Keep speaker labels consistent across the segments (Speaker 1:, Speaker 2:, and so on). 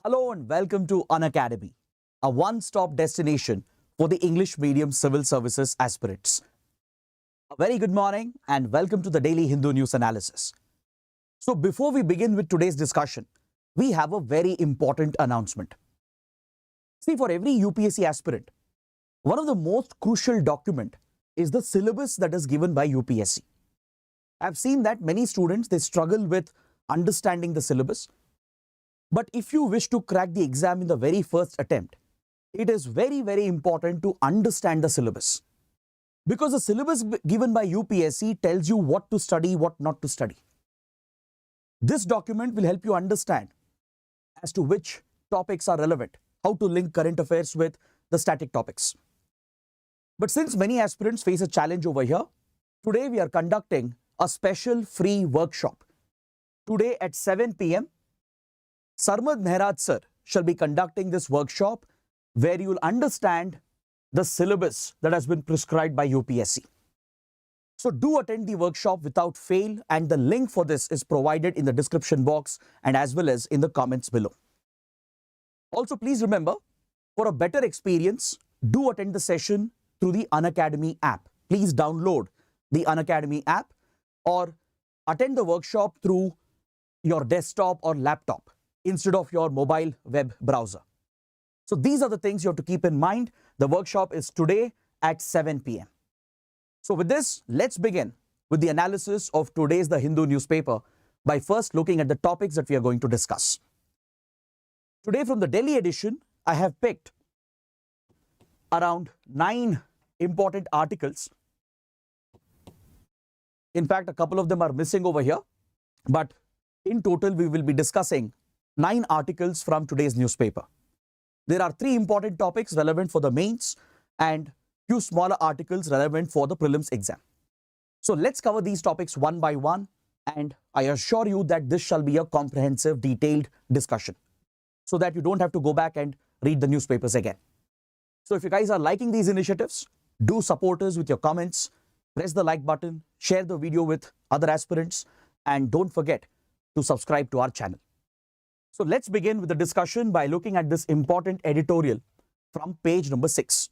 Speaker 1: Hello and welcome to Unacademy, a one-stop destination for the English medium civil services aspirants. A very good morning and welcome to the Daily Hindu News Analysis. So before we begin with today's discussion, we have a very important announcement. See, for every UPSC aspirant, one of the most crucial document is the syllabus that is given by UPSC. I've seen that many students, they struggle with understanding the syllabus. But if you wish to crack the exam in the very first attempt, it is very important to understand the syllabus. Because the syllabus given by UPSC tells you what to study, what not to study. This document will help you understand as to which topics are relevant, how to link current affairs with the static topics. But since many aspirants face a challenge over here, today we are conducting a special free workshop. Today at 7 p.m, Sarmad Sir shall be conducting this workshop where you will understand the syllabus that has been prescribed by UPSC. So do attend the workshop without fail, and the link for this is provided in the description box and as well as in the comments below. Also, please remember, for a better experience, do attend the session through the Unacademy app. Please download the Unacademy app or attend the workshop through your desktop or laptop instead of your mobile web browser. So these are the things you have to keep in mind. The workshop is today at 7 p.m. So with this, let's begin with the analysis of today's The Hindu newspaper by first looking at the topics that we are going to discuss. Today from the Delhi edition, I have picked around 9 important articles. In fact, a couple of them are missing over here, but in total, we will be discussing 9 articles from today's newspaper. There are 3 important topics relevant for the mains and few smaller articles relevant for the prelims exam. So let's cover these topics one by one, and I assure you that this shall be a comprehensive, detailed discussion so that you don't have to go back and read the newspapers again. So if you guys are liking these initiatives, do support us with your comments, press the like button, share the video with other aspirants, and don't forget to subscribe to our channel. So let's begin with the discussion by looking at this important editorial from page number 6.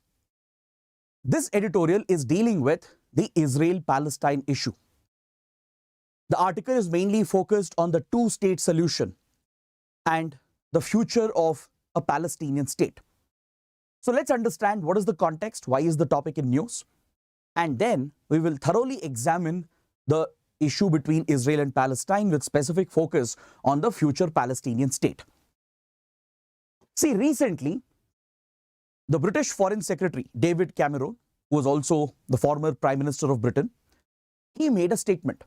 Speaker 1: This editorial is dealing with the Israel-Palestine issue. The article is mainly focused on the two-state solution and the future of a Palestinian state. So let's understand what is the context, why is the topic in news, and then we will thoroughly examine the issue between Israel and Palestine with specific focus on the future Palestinian state. See, recently, the British Foreign Secretary, David Cameron, who was also the former Prime Minister of Britain, he made a statement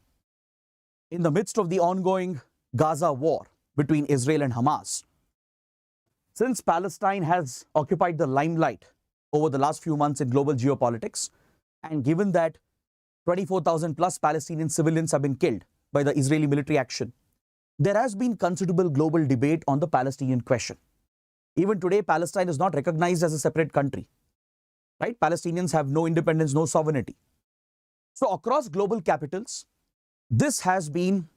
Speaker 1: in the midst of the ongoing Gaza war between Israel and Hamas. Since Palestine has occupied the limelight over the last few months in global geopolitics, and given that 24,000 plus Palestinian civilians have been killed by the Israeli military action, there has been considerable global debate on the Palestinian question. Even today, Palestine is not recognized as a separate country, right? Palestinians have no independence, no sovereignty. So across global capitals, this has been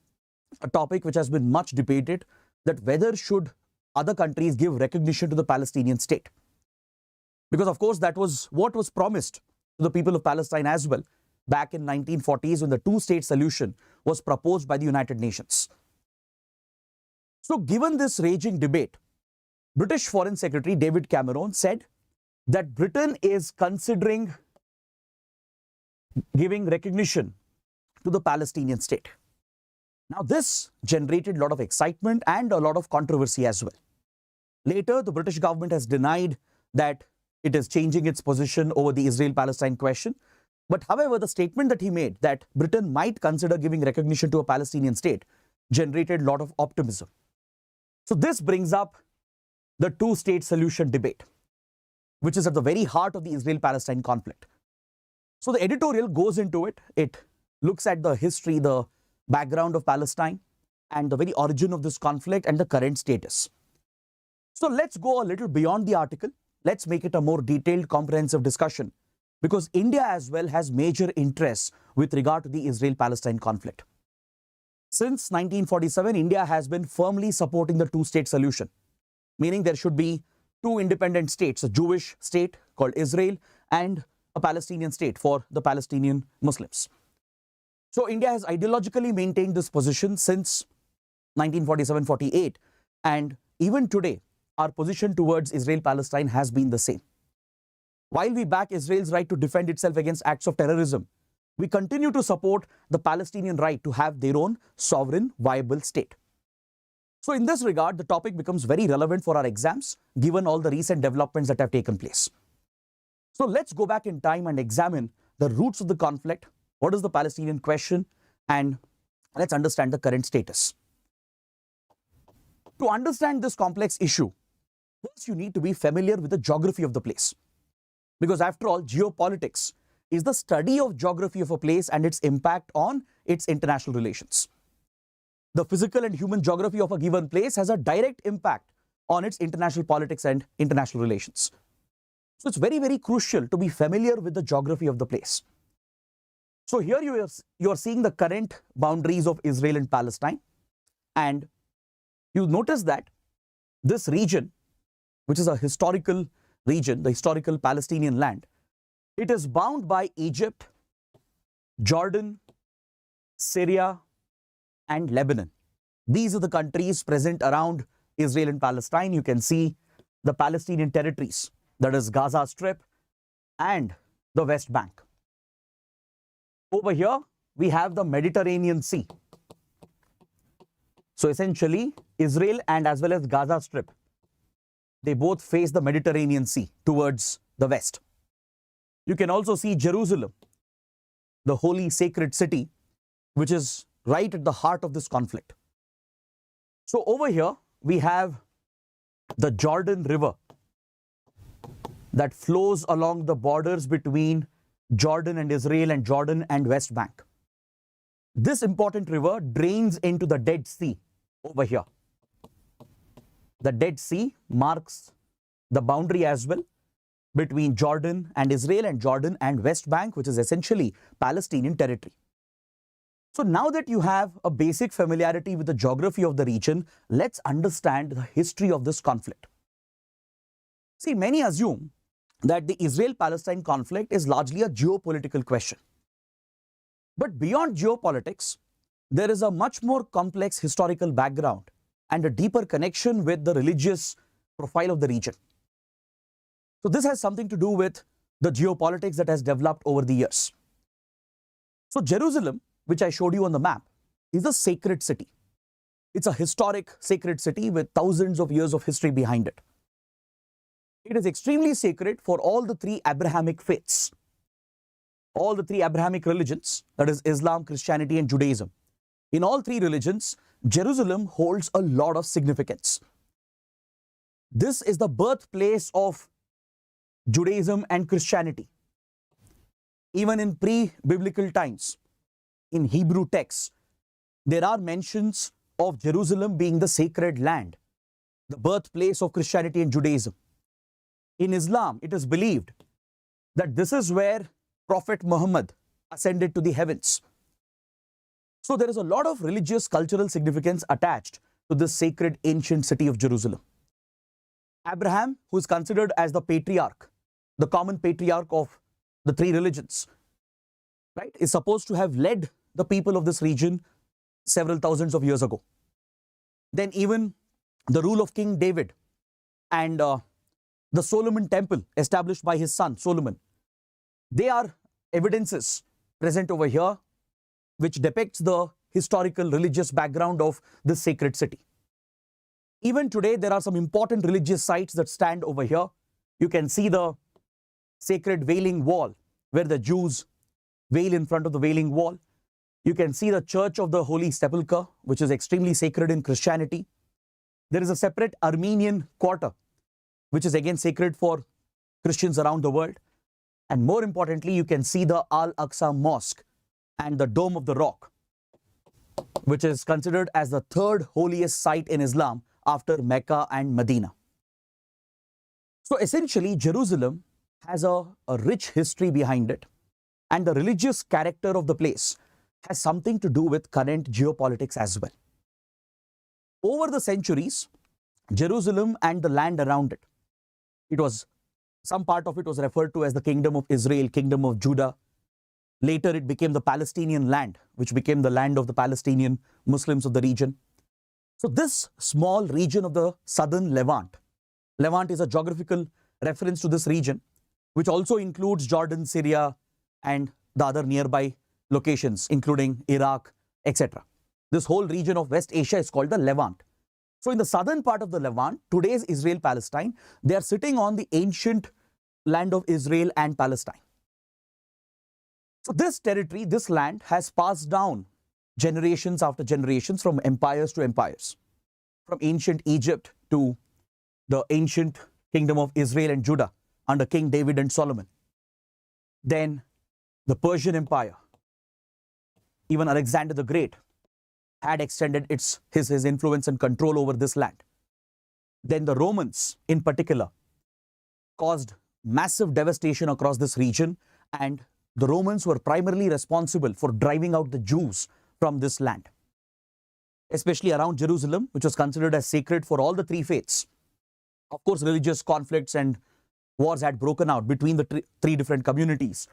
Speaker 1: a topic which has been much debated, that whether should other countries give recognition to the Palestinian state. Because of course, that was what was promised to the people of Palestine as well, back in 1940s when the two-state solution was proposed by the United Nations. So given this raging debate, British Foreign Secretary David Cameron said that Britain is considering giving recognition to the Palestinian state. Now this generated a lot of excitement and a lot of controversy as well. Later, the British government has denied that it is changing its position over the Israel-Palestine question. But however, the statement that he made that Britain might consider giving recognition to a Palestinian state generated a lot of optimism. So this brings up the two-state solution debate, which is at the very heart of the Israel-Palestine conflict. So the editorial goes into it. It looks at the history, the background of Palestine, and the very origin of this conflict and the current status. So let's go a little beyond the article. Let's make it a more detailed, comprehensive discussion, because India as well has major interests with regard to the Israel-Palestine conflict. Since 1947, India has been firmly supporting the two-state solution. meaning there should be two independent states, a Jewish state called Israel and a Palestinian state for the Palestinian Muslims. So India has ideologically maintained this position since 1947-48, and even today our position towards Israel-Palestine has been the same. While we back Israel's right to defend itself against acts of terrorism, we continue to support the Palestinian right to have their own sovereign, viable state. So in this regard, the topic becomes very relevant for our exams, given all the recent developments that have taken place. So let's go back in time and examine the roots of the conflict, what is the Palestinian question, and let's understand the current status. To understand this complex issue, first you need to be familiar with the geography of the place. Because after all, geopolitics is the study of geography of a place and its impact on its international relations. The physical and human geography of a given place has a direct impact on its international politics and international relations. So it's very, very crucial to be familiar with the geography of the place. So here you are seeing the current boundaries of Israel and Palestine, and you notice that this region, which is a historical region, the historical Palestinian land, it is bound by Egypt, Jordan, Syria, and Lebanon. These are the countries present around Israel and Palestine. You can see the Palestinian territories, that is Gaza Strip and the West Bank. Over here, we have the Mediterranean Sea. So essentially, Israel and as well as Gaza Strip, they both face the Mediterranean Sea towards the west. You can also see Jerusalem, the holy sacred city, which is right at the heart of this conflict. So over here, we have the Jordan River that flows along the borders between Jordan and Israel and Jordan and West Bank. This important river drains into the Dead Sea over here. The Dead Sea marks the boundary as well between Jordan and Israel and Jordan and West Bank, which is essentially Palestinian territory. So now that you have a basic familiarity with the geography of the region, let's understand the history of this conflict. See, many assume that the Israel-Palestine conflict is largely a geopolitical question. But beyond geopolitics, there is a much more complex historical background and a deeper connection with the religious profile of the region. So this has something to do with the geopolitics that has developed over the years. So Jerusalem, which I showed you on the map, is a sacred city. It's a historic sacred city with thousands of years of history behind it. It is extremely sacred for all the three Abrahamic faiths, all the three Abrahamic religions, that is Islam, Christianity, and Judaism. In all three religions, Jerusalem holds a lot of significance. This is the birthplace of Judaism and Christianity. Even in pre-biblical times, in Hebrew texts, there are mentions of Jerusalem being the sacred land, the birthplace of Christianity and Judaism. In Islam, it is believed that this is where Prophet Muhammad ascended to the heavens. So there is a lot of religious cultural significance attached to this sacred ancient city of Jerusalem. Abraham, who is considered as the patriarch, the common patriarch of the three religions, right, is supposed to have led the people of this region several thousands of years ago. Then even the rule of King David and the Solomon temple established by his son Solomon, they are evidences present over here which depicts the historical religious background of this sacred city. Even today, there are some important religious sites that stand over here. You can see the sacred Wailing Wall, where the Jews wail in front of the Wailing Wall. You can see the Church of the Holy Sepulchre, which is extremely sacred in Christianity. There is a separate Armenian quarter, which is again sacred for Christians around the world. And more importantly, you can see the Al-Aqsa Mosque and the Dome of the Rock, which is considered as the third holiest site in Islam after Mecca and Medina. So essentially, Jerusalem has a rich history behind it, and the religious character of the place has something to do with current geopolitics as well. Over the centuries, Jerusalem and the land around it. It was, some part of it was referred to as the Kingdom of Israel, Kingdom of Judah. Later it became the Palestinian land, which became the land of the Palestinian Muslims of the region. So this small region of the southern Levant, Levant is a geographical reference to this region, which also includes Jordan, Syria, and the other nearby locations, including Iraq, etc. This whole region of West Asia is called the Levant. So in the southern part of the Levant, today's Israel, Palestine, they are sitting on the ancient land of Israel and Palestine. So this territory, this land has passed down generations after generations from empires to empires, from ancient Egypt to the ancient kingdom of Israel and Judah under King David and Solomon. Then the Persian Empire, even Alexander the Great had extended his influence and control over this land. Then the Romans in particular caused massive devastation across this region, and the Romans were primarily responsible for driving out the Jews from this land, especially around Jerusalem, which was considered as sacred for all the three faiths. Of course, religious conflicts and wars had broken out between the three different communities.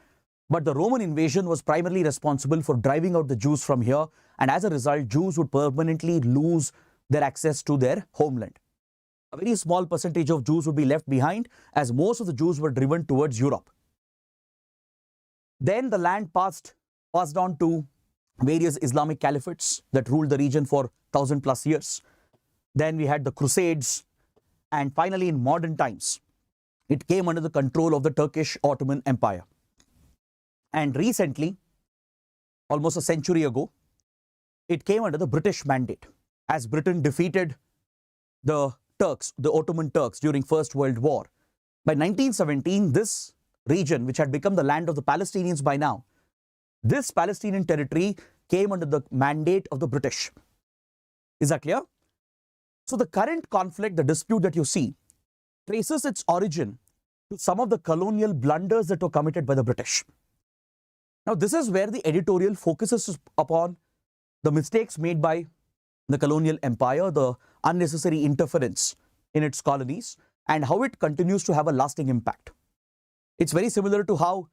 Speaker 1: But the Roman invasion was primarily responsible for driving out the Jews from here, and as a result, Jews would permanently lose their access to their homeland. A very small percentage of Jews would be left behind, as most of the Jews were driven towards Europe. Then the land passed on to various Islamic caliphates that ruled the region for 1,000+ years. Then we had the Crusades, and finally in modern times, it came under the control of the Turkish Ottoman Empire. And recently, almost a century ago, it came under the British mandate as Britain defeated the Turks, the Ottoman Turks, during First World War. By 1917, this region, which had become the land of the Palestinians by now, this Palestinian territory came under the mandate of the British. Is that clear? So the current conflict, the dispute that you see, traces its origin to some of the colonial blunders that were committed by the British. Now, this is where the editorial focuses upon the mistakes made by the colonial empire, the unnecessary interference in its colonies, and how it continues to have a lasting impact. It's very similar to how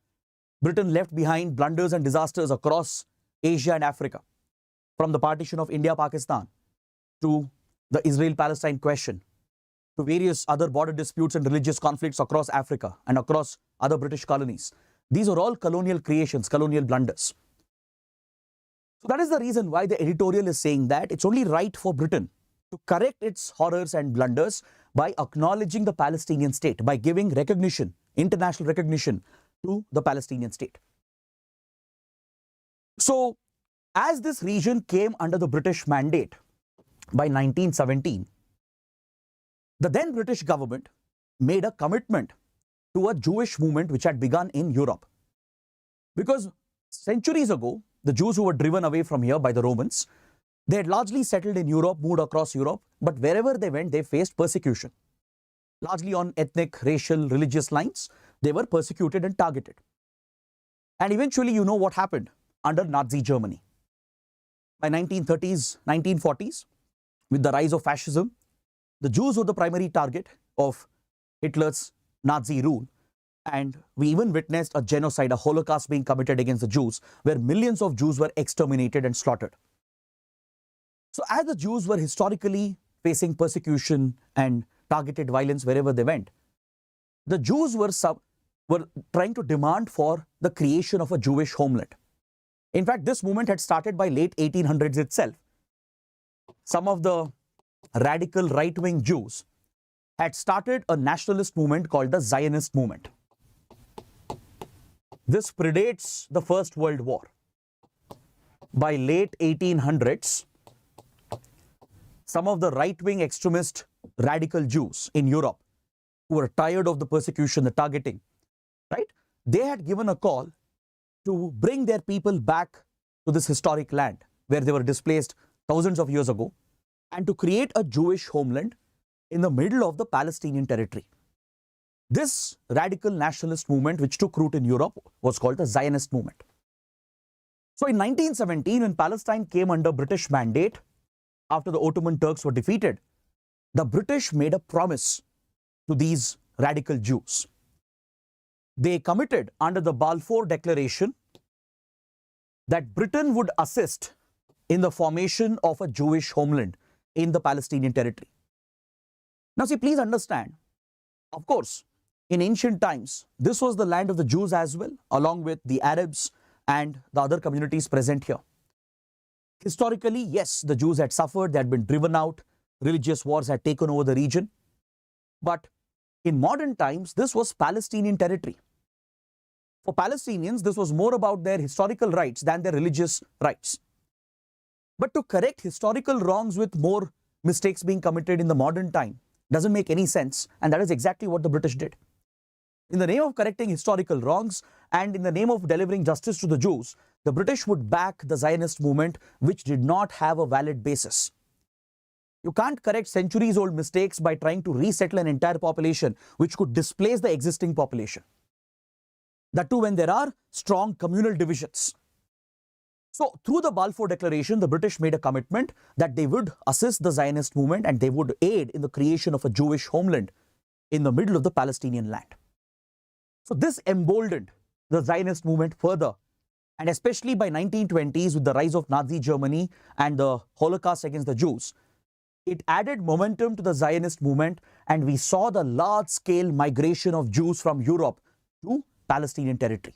Speaker 1: Britain left behind blunders and disasters across Asia and Africa, from the partition of India-Pakistan to the Israel-Palestine question, to various other border disputes and religious conflicts across Africa and across other British colonies. These are all colonial creations, colonial blunders. So that is the reason why the editorial is saying that it's only right for Britain to correct its horrors and blunders by acknowledging the Palestinian state, by giving recognition, international recognition to the Palestinian state. So as this region came under the British mandate by 1917, the then British government made a commitment to a Jewish movement which had begun in Europe. Because centuries ago, the Jews who were driven away from here by the Romans, they had largely settled in Europe, moved across Europe, but wherever they went, they faced persecution. Largely on ethnic, racial, religious lines, they were persecuted and targeted. And eventually, you know what happened under Nazi Germany. By 1930s, 1940s, with the rise of fascism, the Jews were the primary target of Hitler's Nazi rule. And we even witnessed a genocide, a Holocaust being committed against the Jews, where millions of Jews were exterminated and slaughtered. So as the Jews were historically facing persecution and targeted violence wherever they went, the Jews were trying to demand for the creation of a Jewish homeland. In fact, this movement had started by late 1800s itself. Some of the radical right-wing Jews had started a nationalist movement called the Zionist movement. This predates the First World War. By late 1800s, some of the right-wing extremist radical Jews in Europe who were tired of the persecution, the targeting, right? They had given a call to bring their people back to this historic land where they were displaced thousands of years ago, and to create a Jewish homeland in the middle of the Palestinian territory. This radical nationalist movement, which took root in Europe, was called the Zionist movement. So in 1917, when Palestine came under British mandate, after the Ottoman Turks were defeated, the British made a promise to these radical Jews. They committed under the Balfour Declaration that Britain would assist in the formation of a Jewish homeland in the Palestinian territory. Now see, please understand, of course, in ancient times, this was the land of the Jews as well, along with the Arabs and the other communities present here. Historically, yes, the Jews had suffered, they had been driven out, religious wars had taken over the region. But in modern times, this was Palestinian territory. For Palestinians, this was more about their historical rights than their religious rights. But to correct historical wrongs with more mistakes being committed in the modern time doesn't make any sense, and that is exactly what the British did. In the name of correcting historical wrongs and in the name of delivering justice to the Jews, the British would back the Zionist movement, which did not have a valid basis. You can't correct centuries-old mistakes by trying to resettle an entire population which could displace the existing population. That too when there are strong communal divisions. So through the Balfour Declaration, the British made a commitment that they would assist the Zionist movement and they would aid in the creation of a Jewish homeland in the middle of the Palestinian land. So this emboldened the Zionist movement further, and especially by 1920s with the rise of Nazi Germany and the Holocaust against the Jews, it added momentum to the Zionist movement, and we saw the large-scale migration of Jews from Europe to Palestinian territory.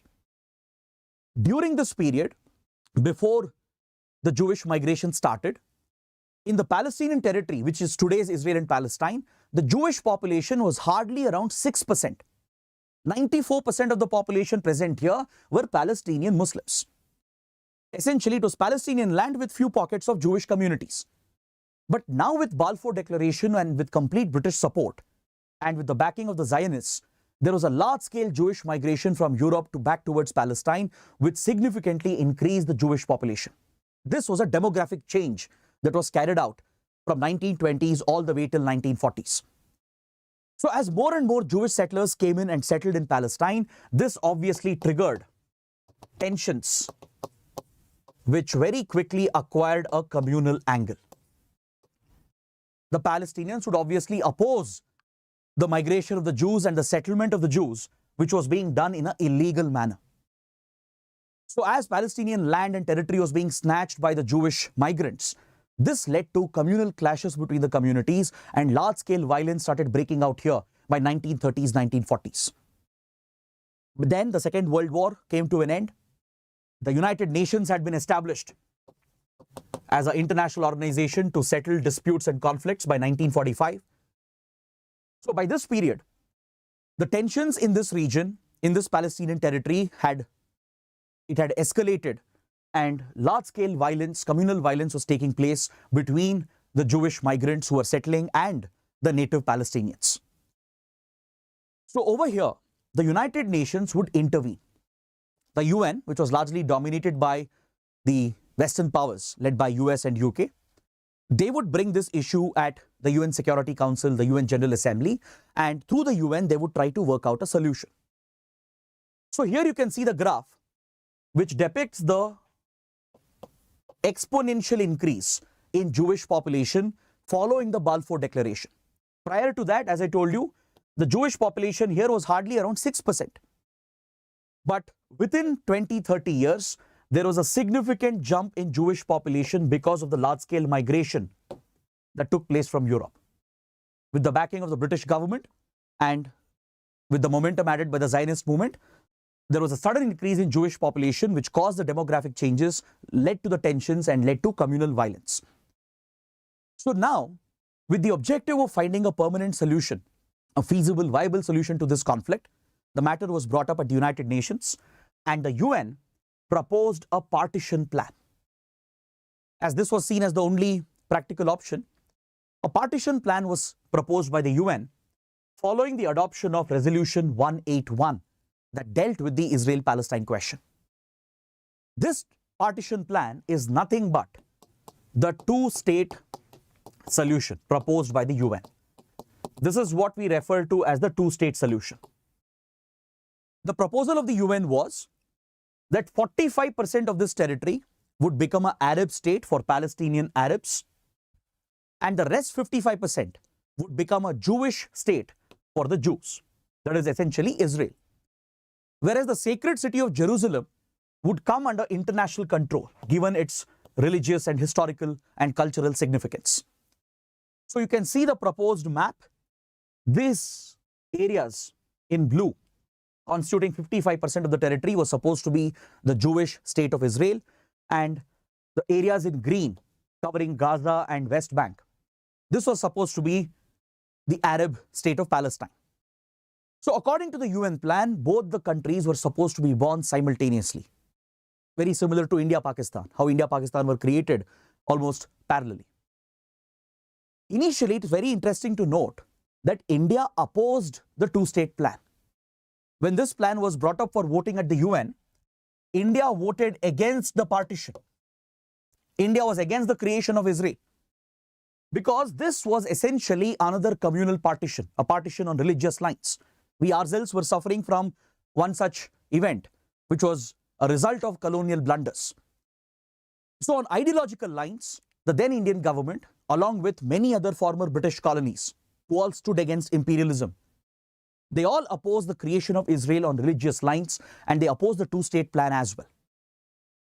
Speaker 1: During this period, before the Jewish migration started, in the Palestinian territory, which is today's Israel and Palestine, the Jewish population was hardly around 6%. 94% of the population present here were Palestinian Muslims. Essentially, it was Palestinian land with few pockets of Jewish communities. But now with Balfour Declaration and with complete British support and with the backing of the Zionists, there was a large-scale Jewish migration from Europe to back towards Palestine, which significantly increased the Jewish population. This was a demographic change that was carried out from 1920s all the way till 1940s. So as more and more Jewish settlers came in and settled in Palestine, this obviously triggered tensions, which very quickly acquired a communal angle. The Palestinians would obviously oppose the migration of the Jews and the settlement of the Jews, which was being done in an illegal manner. So as Palestinian land and territory was being snatched by the Jewish migrants, this led to communal clashes between the communities, and large-scale violence started breaking out here by 1930s, 1940s. But then the Second World War came to an end. The United Nations had been established as an international organization to settle disputes and conflicts by 1945. So by this period, the tensions in this region, in this Palestinian territory, had escalated, and large-scale violence, communal violence was taking place between the Jewish migrants who were settling and the native Palestinians. So over here, the United Nations would intervene. The UN, which was largely dominated by the Western powers led by US and UK, they would bring this issue at the UN Security Council, the UN General Assembly, and through the UN, they would try to work out a solution. So here you can see the graph which depicts the exponential increase in Jewish population following the Balfour Declaration. Prior to that, as I told you, the Jewish population here was hardly around 6%. But within 20-30 years, there was a significant jump in Jewish population because of the large-scale migration that took place from Europe. With the backing of the British government and with the momentum added by the Zionist movement, there was a sudden increase in Jewish population which caused the demographic changes, led to the tensions and led to communal violence. So now, with the objective of finding a permanent solution, a feasible, viable solution to this conflict, the matter was brought up at the United Nations, and the UN proposed a partition plan. As this was seen as the only practical option, a partition plan was proposed by the UN following the adoption of Resolution 181 that dealt with the Israel-Palestine question. This partition plan is nothing but the two-state solution proposed by the UN. This is what we refer to as the two-state solution. The proposal of the UN was that 45% of this territory would become an Arab state for Palestinian Arabs, and the rest 55%, would become a Jewish state for the Jews. That is essentially Israel. Whereas the sacred city of Jerusalem would come under international control, given its religious and historical and cultural significance. So you can see the proposed map. These areas in blue, constituting 55% of the territory, was supposed to be the Jewish state of Israel, and the areas in green, covering Gaza and West Bank, this was supposed to be the Arab state of Palestine. So according to the UN plan, both the countries were supposed to be born simultaneously. Very similar to India-Pakistan, how India-Pakistan were created almost parallelly. Initially, it's very interesting to note that India opposed the two-state plan. When this plan was brought up for voting at the UN, India voted against the partition. India was against the creation of Israel, because this was essentially another communal partition, a partition on religious lines. We ourselves were suffering from one such event, which was a result of colonial blunders. So on ideological lines, the then Indian government, along with many other former British colonies, who all stood against imperialism, they all opposed the creation of Israel on religious lines, and they opposed the two-state plan as well.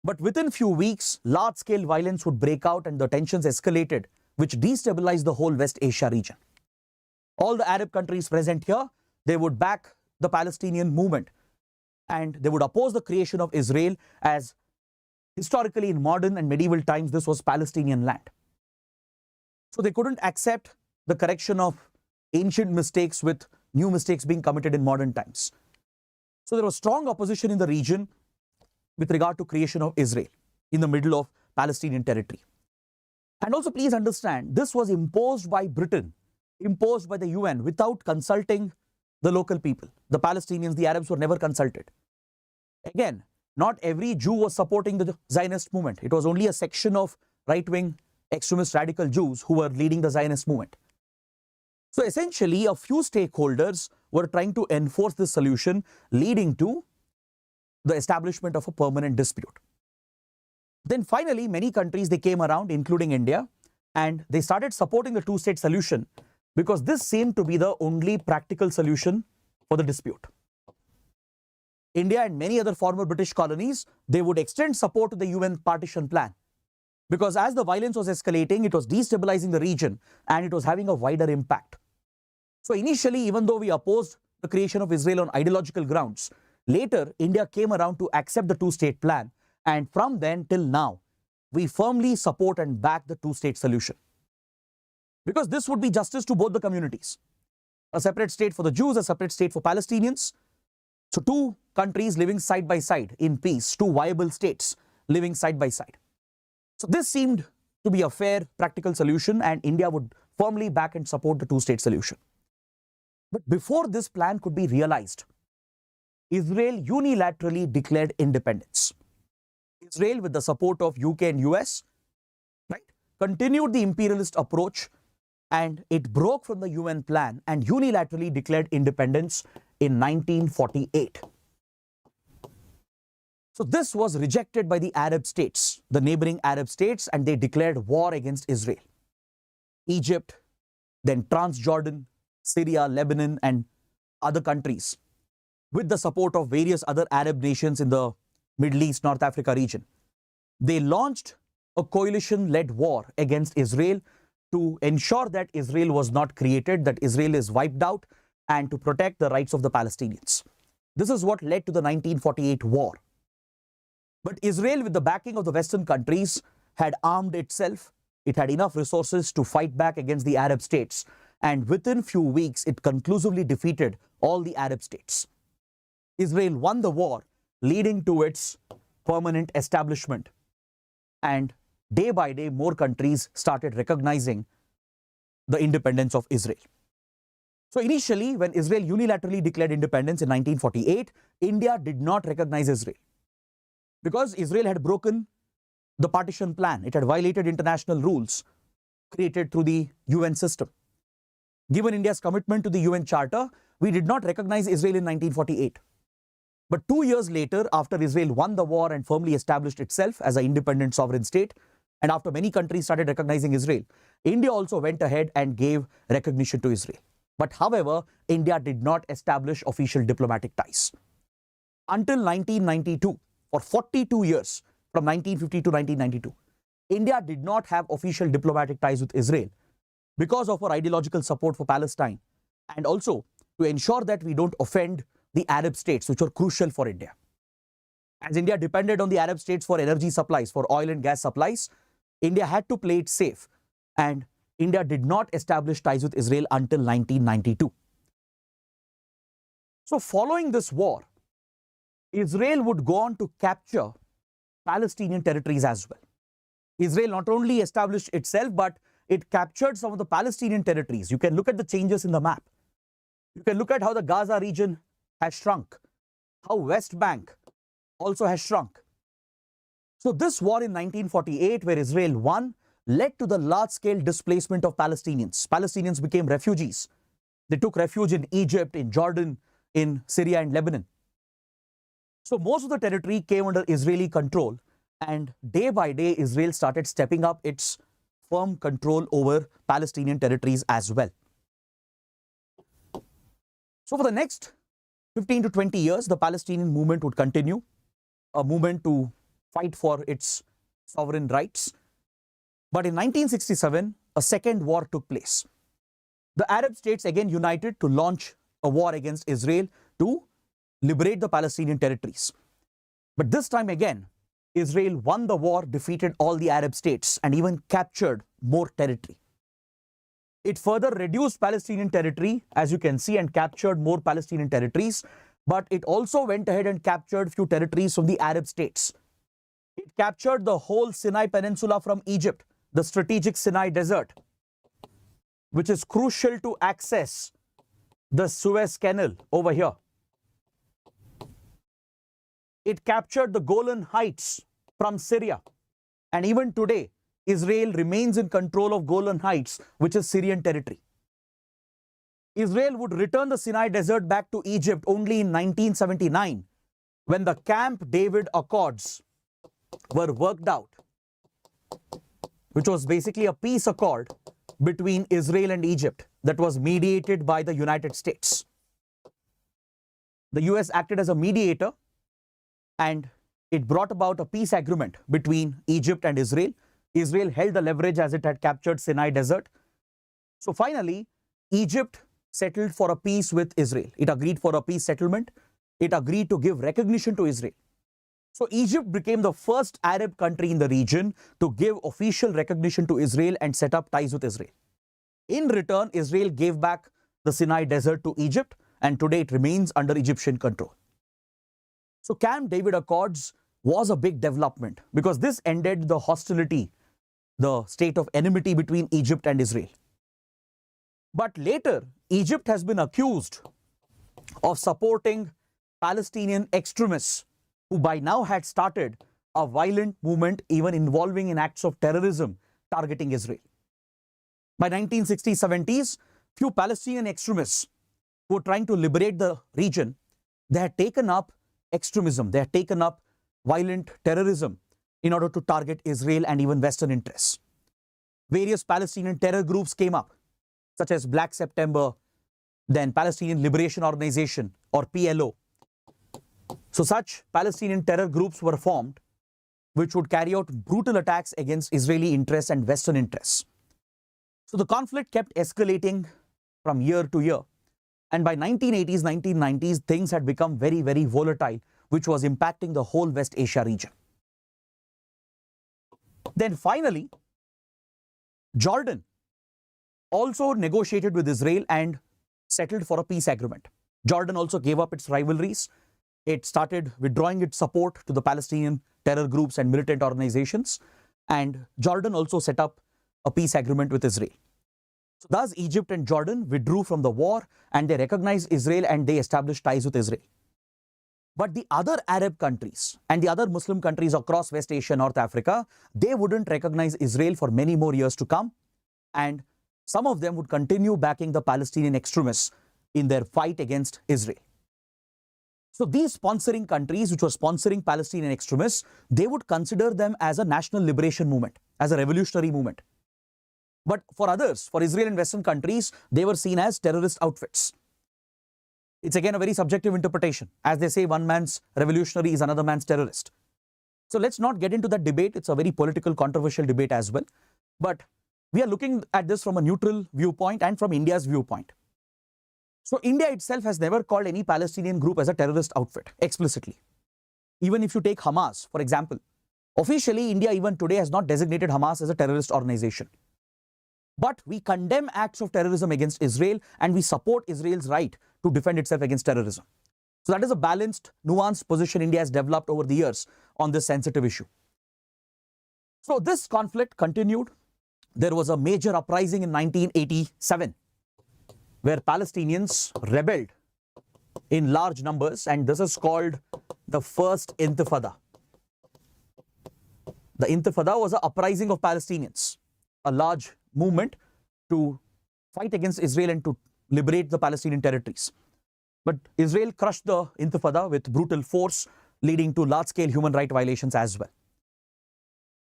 Speaker 1: But within few weeks, large-scale violence would break out and the tensions escalated, which destabilized the whole West Asia region. All the Arab countries present here, they would back the Palestinian movement, and they would oppose the creation of Israel, as historically in modern and medieval times this was Palestinian land. So they couldn't accept the correction of ancient mistakes with new mistakes being committed in modern times. So there was strong opposition in the region with regard to creation of Israel in the middle of Palestinian territory. And also please understand, this was imposed by Britain, imposed by the UN without consulting the local people. The Palestinians, the Arabs were never consulted. Again, not every Jew was supporting the Zionist movement. It was only a section of right-wing extremist radical Jews who were leading the Zionist movement. So essentially, a few stakeholders were trying to enforce this solution, leading to the establishment of a permanent dispute. Then finally, many countries, they came around, including India, and they started supporting the two-state solution because this seemed to be the only practical solution for the dispute. India and many other former British colonies, they would extend support to the UN partition plan, because as the violence was escalating, it was destabilizing the region and it was having a wider impact. So initially, even though we opposed the creation of Israel on ideological grounds, later India came around to accept the two-state plan, and from then till now, we firmly support and back the two-state solution, because this would be justice to both the communities. A separate state for the Jews, a separate state for Palestinians. So two countries living side by side in peace, two viable states living side by side. So this seemed to be a fair, practical solution, and India would firmly back and support the two-state solution. But before this plan could be realized, Israel unilaterally declared independence. Israel, with the support of UK and US, continued the imperialist approach, and it broke from the UN plan and unilaterally declared independence in 1948. So this was rejected by the Arab states, the neighboring Arab states, and they declared war against Israel. Egypt, then Transjordan, Syria, Lebanon, and other countries, with the support of various other Arab nations in the Middle East, North Africa region, they launched a coalition-led war against Israel to ensure that Israel was not created, that Israel is wiped out, and to protect the rights of the Palestinians. This is what led to the 1948 war. But Israel, with the backing of the Western countries, had armed itself. It had enough resources to fight back against the Arab states, and within few weeks, it conclusively defeated all the Arab states. Israel won the war, leading to its permanent establishment. And day by day, more countries started recognizing the independence of Israel. So initially, when Israel unilaterally declared independence in 1948, India did not recognize Israel, because Israel had broken the partition plan. It had violated international rules created through the UN system. Given India's commitment to the UN Charter, we did not recognize Israel in 1948. But 2 years later, after Israel won the war and firmly established itself as an independent sovereign state, and after many countries started recognizing Israel, India also went ahead and gave recognition to Israel. But however, India did not establish official diplomatic ties. Until 1992, for 42 years, from 1950 to 1992, India did not have official diplomatic ties with Israel because of our ideological support for Palestine, and also to ensure that we don't offend the Arab states, which were crucial for India. As India depended on the Arab states for energy supplies, for oil and gas supplies, India had to play it safe, and India did not establish ties with Israel until 1992. So following this war, Israel would go on to capture Palestinian territories as well. Israel not only established itself, but it captured some of the Palestinian territories. You can look at the changes in the map. You can look at how the Gaza region has shrunk, how West Bank also has shrunk. So this war in 1948, where Israel won, led to the large-scale displacement of Palestinians. Palestinians became refugees. They took refuge in Egypt, in Jordan, in Syria and Lebanon. So most of the territory came under Israeli control, and day by day Israel started stepping up its firm control over Palestinian territories as well. So for the next 15 to 20 years, the Palestinian movement would continue, a movement to fight for its sovereign rights. But in 1967, a second war took place. The Arab states again united to launch a war against Israel to liberate the Palestinian territories. But this time again, Israel won the war, defeated all the Arab states, and even captured more territory. It further reduced Palestinian territory, as you can see, and captured more Palestinian territories. But it also went ahead and captured few territories from the Arab states. It captured the whole Sinai Peninsula from Egypt, the strategic Sinai Desert, which is crucial to access the Suez Canal over here. It captured the Golan Heights from Syria. And even today, Israel remains in control of Golan Heights, which is Syrian territory. Israel would return the Sinai Desert back to Egypt only in 1979, when the Camp David Accords were worked out, which was basically a peace accord between Israel and Egypt that was mediated by the United States. The US acted as a mediator, and it brought about a peace agreement between Egypt and Israel. Israel held the leverage as it had captured Sinai Desert. So finally, Egypt settled for a peace with Israel. It agreed for a peace settlement. It agreed to give recognition to Israel. So Egypt became the first Arab country in the region to give official recognition to Israel and set up ties with Israel. In return, Israel gave back the Sinai Desert to Egypt, and today it remains under Egyptian control. So Camp David Accords was a big development because this ended the hostility, the state of enmity between Egypt and Israel. But later, Egypt has been accused of supporting Palestinian extremists who by now had started a violent movement, even involving in acts of terrorism targeting Israel. By 1960s-70s, few Palestinian extremists who were trying to liberate the region, they had taken up extremism, they had taken up violent terrorism in order to target Israel and even Western interests. Various Palestinian terror groups came up, such as Black September, then Palestinian Liberation Organization or PLO. So such Palestinian terror groups were formed, which would carry out brutal attacks against Israeli interests and Western interests. So the conflict kept escalating from year to year. And by 1980s, 1990s, things had become very, very volatile, which was impacting the whole West Asia region. Then finally, Jordan also negotiated with Israel and settled for a peace agreement. Jordan also gave up its rivalries. It started withdrawing its support to the Palestinian terror groups and militant organizations. And Jordan also set up a peace agreement with Israel. So thus Egypt and Jordan withdrew from the war, and they recognized Israel and they established ties with Israel. But the other Arab countries and the other Muslim countries across West Asia, North Africa, they wouldn't recognize Israel for many more years to come. And some of them would continue backing the Palestinian extremists in their fight against Israel. So these sponsoring countries, which were sponsoring Palestinian extremists, they would consider them as a national liberation movement, as a revolutionary movement. But for others, for Israel and Western countries, they were seen as terrorist outfits. It's again a very subjective interpretation. As they say, one man's revolutionary is another man's terrorist. So let's not get into that debate. It's a very political, controversial debate as well. But we are looking at this from a neutral viewpoint and from India's viewpoint. So India itself has never called any Palestinian group as a terrorist outfit, explicitly. Even if you take Hamas, for example, officially India even today has not designated Hamas as a terrorist organization. But we condemn acts of terrorism against Israel and we support Israel's right to defend itself against terrorism. So that is a balanced, nuanced position India has developed over the years on this sensitive issue. So this conflict continued. There was a major uprising in 1987 where Palestinians rebelled in large numbers, and this is called the First Intifada. The Intifada was an uprising of Palestinians, a large movement to fight against Israel and to liberate the Palestinian territories. But Israel crushed the Intifada with brutal force, leading to large-scale human rights violations as well.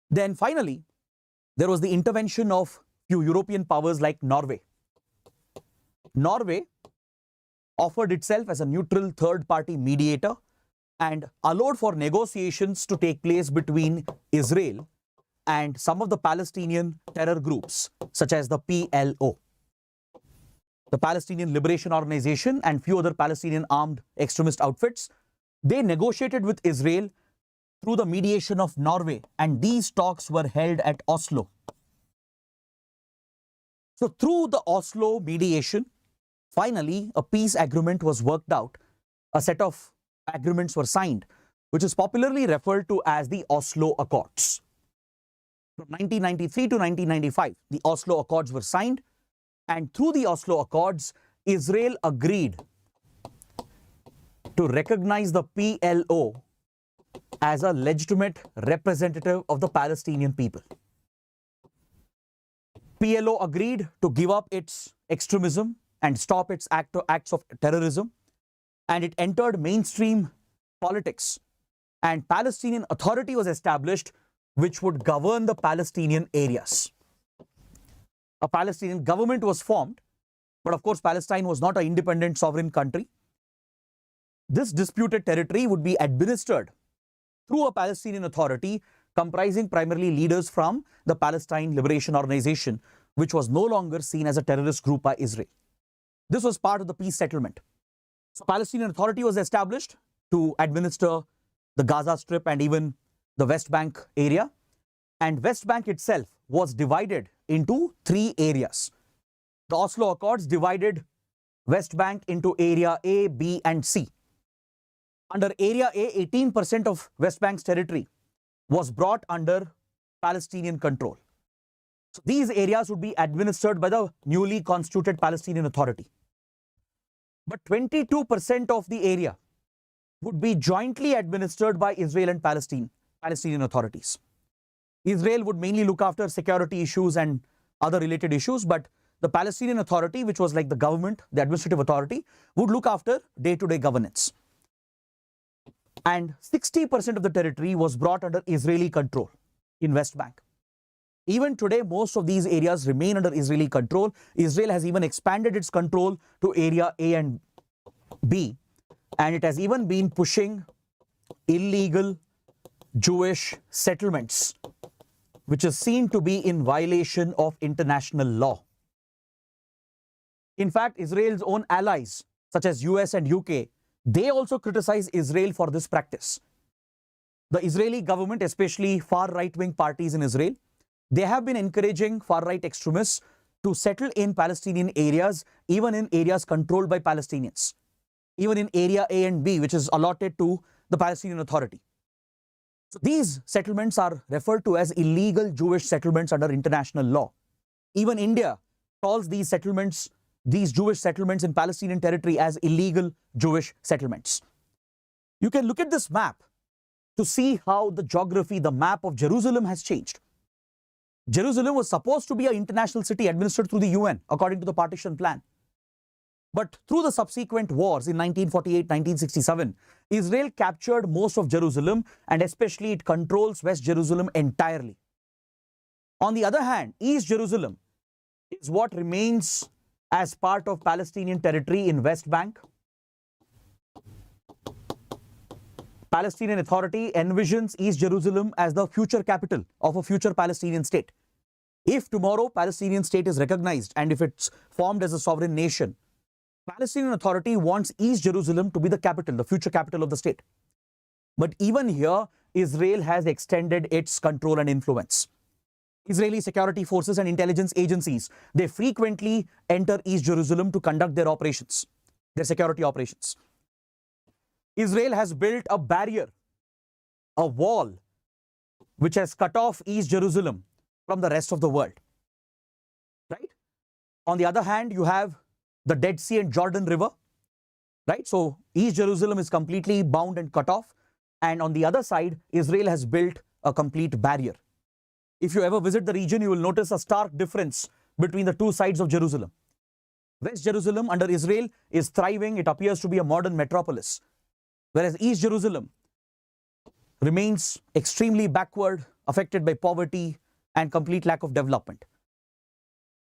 Speaker 1: Then finally, there was the intervention of few European powers like Norway. Norway offered itself as a neutral third-party mediator and allowed for negotiations to take place between Israel and some of the Palestinian terror groups, such as the PLO, the Palestinian Liberation Organization, and few other Palestinian armed extremist outfits. They negotiated with Israel through the mediation of Norway, and these talks were held at Oslo. So through the Oslo mediation, finally a peace agreement was worked out. A set of agreements were signed, which is popularly referred to as the Oslo Accords. From 1993 to 1995, the Oslo Accords were signed, and through the Oslo Accords, Israel agreed to recognize the PLO as a legitimate representative of the Palestinian people. PLO agreed to give up its extremism and stop its acts of terrorism, and it entered mainstream politics, and Palestinian Authority was established, which would govern the Palestinian areas. A Palestinian government was formed, but of course Palestine was not an independent sovereign country. This disputed territory would be administered through a Palestinian Authority comprising primarily leaders from the Palestine Liberation Organization, which was no longer seen as a terrorist group by Israel. This was part of the peace settlement. So Palestinian Authority was established to administer the Gaza Strip and even the West Bank area, and West Bank itself was divided into 3 areas. The Oslo Accords divided West Bank into Area A, B and C. Under Area A, 18% of West Bank's territory was brought under Palestinian control. So these areas would be administered by the newly constituted Palestinian Authority. But 22% of the area would be jointly administered by Israel and Palestinian authorities. Israel would mainly look after security issues and other related issues, but the Palestinian Authority, which was like the government, the administrative authority, would look after day-to-day governance. And 60% of the territory was brought under Israeli control in West Bank. Even today, most of these areas remain under Israeli control. Israel has even expanded its control to Area A and B, and it has even been pushing illegal Jewish settlements, which is seen to be in violation of international law. In fact, Israel's own allies, such as US and UK, they also criticize Israel for this practice. The Israeli government, especially far right-wing parties in Israel, they have been encouraging far-right extremists to settle in Palestinian areas, even in areas controlled by Palestinians, even in Area A and B, which is allotted to the Palestinian Authority. So these settlements are referred to as illegal Jewish settlements under international law. Even India calls these settlements, these Jewish settlements in Palestinian territory, as illegal Jewish settlements. You can look at this map to see how the geography, the map of Jerusalem has changed. Jerusalem was supposed to be an international city administered through the UN according to the partition plan. But through the subsequent wars in 1948, 1967, Israel captured most of Jerusalem, and especially it controls West Jerusalem entirely. On the other hand, East Jerusalem is what remains as part of Palestinian territory in West Bank. Palestinian Authority envisions East Jerusalem as the future capital of a future Palestinian state. If tomorrow Palestinian state is recognized and if it's formed as a sovereign nation, Palestinian Authority wants East Jerusalem to be the capital, the future capital of the state. But even here, Israel has extended its control and influence. Israeli security forces and intelligence agencies, they frequently enter East Jerusalem to conduct their operations, their security operations. Israel has built a barrier, a wall, which has cut off East Jerusalem from the rest of the world, right? On the other hand, you have the Dead Sea and Jordan River, right? So East Jerusalem is completely bound and cut off. And on the other side, Israel has built a complete barrier. If you ever visit the region, you will notice a stark difference between the two sides of Jerusalem. West Jerusalem under Israel is thriving. It appears to be a modern metropolis. Whereas East Jerusalem remains extremely backward, affected by poverty and complete lack of development.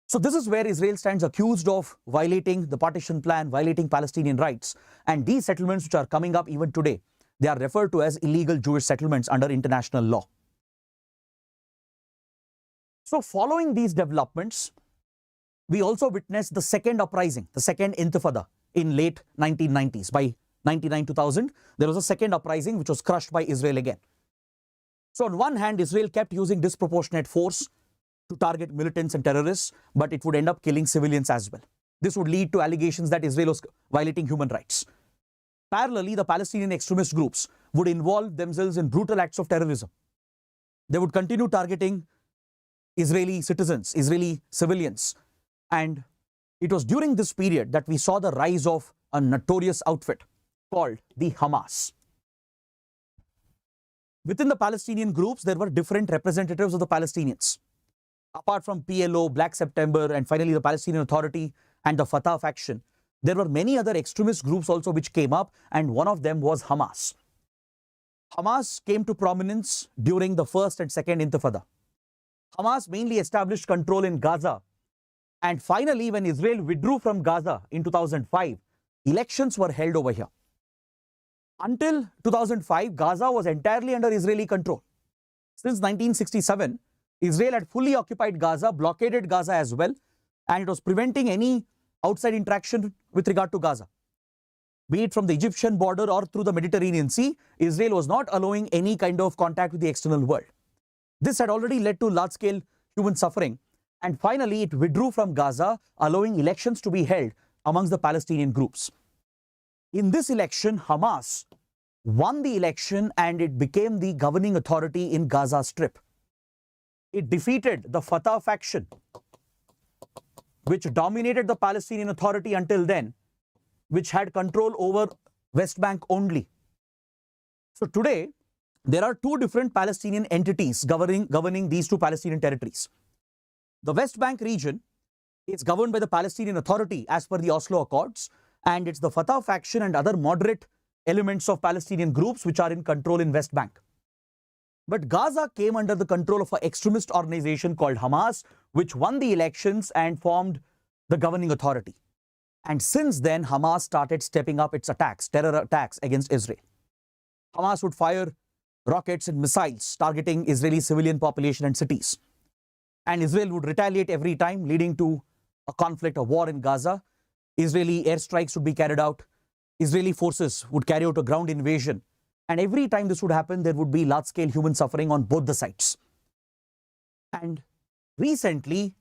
Speaker 1: So this is where Israel stands accused of violating the partition plan, violating Palestinian rights. And these settlements which are coming up even today, they are referred to as illegal Jewish settlements under international law. So following these developments, we also witnessed the second uprising, the second Intifada in late 1990s. By 1999-2000, there was a second uprising which was crushed by Israel again. So on one hand, Israel kept using disproportionate force to target militants and terrorists, but it would end up killing civilians as well. This would lead to allegations that Israel was violating human rights. Parallelly, the Palestinian extremist groups would involve themselves in brutal acts of terrorism. They would continue targeting Israeli citizens, Israeli civilians. And it was during this period that we saw the rise of a notorious outfit called the Hamas. Within the Palestinian groups, there were different representatives of the Palestinians. Apart from PLO, Black September, and finally the Palestinian Authority and the Fatah faction, there were many other extremist groups also which came up, and one of them was Hamas. Hamas came to prominence during the first and second Intifada. Hamas mainly established control in Gaza, and finally when Israel withdrew from Gaza in 2005, elections were held over here. Until 2005, Gaza was entirely under Israeli control. Since 1967, Israel had fully occupied Gaza, blockaded Gaza as well, and it was preventing any outside interaction with regard to Gaza. Be it from the Egyptian border or through the Mediterranean Sea, Israel was not allowing any kind of contact with the external world. This had already led to large-scale human suffering, and finally it withdrew from Gaza, allowing elections to be held amongst the Palestinian groups. In this election, Hamas won the election and it became the governing authority in Gaza Strip. It defeated the Fatah faction, which dominated the Palestinian Authority until then, which had control over West Bank only. So today, there are two different Palestinian entities governing these two Palestinian territories. The West Bank region is governed by the Palestinian Authority as per the Oslo Accords, and it's the Fatah faction and other moderate elements of Palestinian groups which are in control in West Bank. But Gaza came under the control of an extremist organization called Hamas, which won the elections and formed the governing authority. And since then, Hamas started stepping up its attacks, terror attacks against Israel. Hamas would fire rockets and missiles targeting Israeli civilian population and cities. And Israel would retaliate every time, leading to a conflict, a war in Gaza. Israeli airstrikes would be carried out. Israeli forces would carry out a ground invasion. And every time this would happen, there would be large-scale human suffering on both the sides. And recently,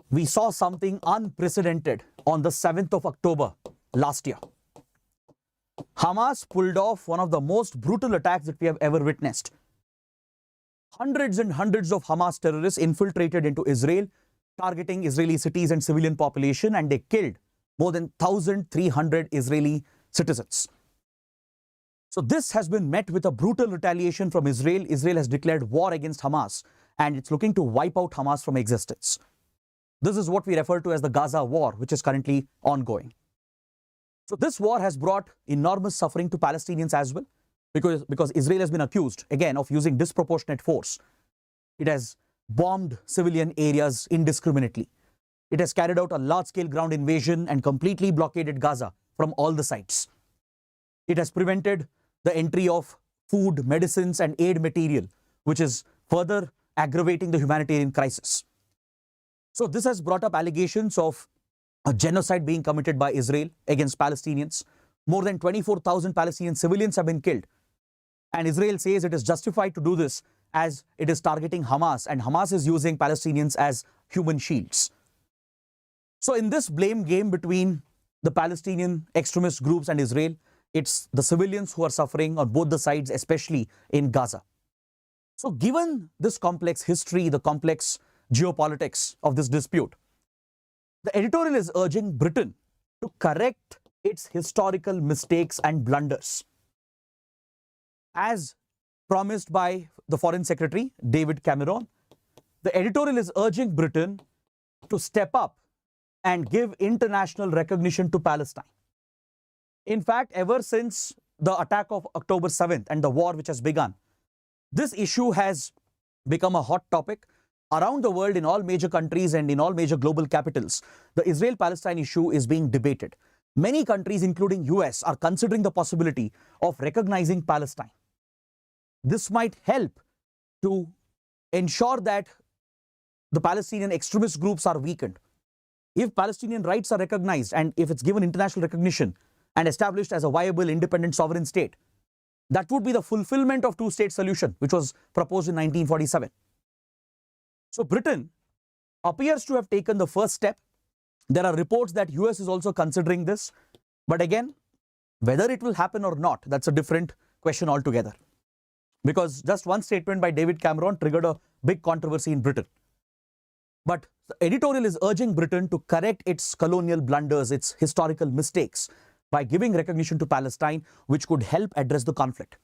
Speaker 1: we saw something unprecedented on the 7th of October last year. Hamas pulled off one of the most brutal attacks that we have ever witnessed. Hundreds and hundreds of Hamas terrorists infiltrated into Israel, targeting Israeli cities and civilian population, and they killed more than 1,300 Israeli citizens. So this has been met with a brutal retaliation from Israel. Israel has declared war against Hamas, and it's looking to wipe out Hamas from existence. This is what we refer to as the Gaza war, which is currently ongoing. So this war has brought enormous suffering to Palestinians as well, because Israel has been accused, again, of using disproportionate force. It has bombed civilian areas indiscriminately. It has carried out a large-scale ground invasion and completely blockaded Gaza from all the sides. It has prevented the entry of food, medicines, and aid material, which is further aggravating the humanitarian crisis. So this has brought up allegations of a genocide being committed by Israel against Palestinians. More than 24,000 Palestinian civilians have been killed. And Israel says it is justified to do this as it is targeting Hamas, and Hamas is using Palestinians as human shields. So in this blame game between the Palestinian extremist groups and Israel, it's the civilians who are suffering on both the sides, especially in Gaza. So given this complex history, the complex geopolitics of this dispute, the editorial is urging Britain to correct its historical mistakes and blunders. As promised by the Foreign Secretary, David Cameron, the editorial is urging Britain to step up and give international recognition to Palestine. In fact, ever since the attack of October 7th and the war which has begun, this issue has become a hot topic around the world in all major countries and in all major global capitals. The Israel-Palestine issue is being debated. Many countries, including US, are considering the possibility of recognizing Palestine. This might help to ensure that the Palestinian extremist groups are weakened. If Palestinian rights are recognized and if it's given international recognition and established as a viable, independent, sovereign state, that would be the fulfillment of two-state solution, which was proposed in 1947. So Britain appears to have taken the first step. There are reports that US is also considering this. But again, whether it will happen or not, that's a different question altogether. Because just one statement by David Cameron triggered a big controversy in Britain. But the editorial is urging Britain to correct its colonial blunders, its historical mistakes, by giving recognition to Palestine, which could help address the conflict.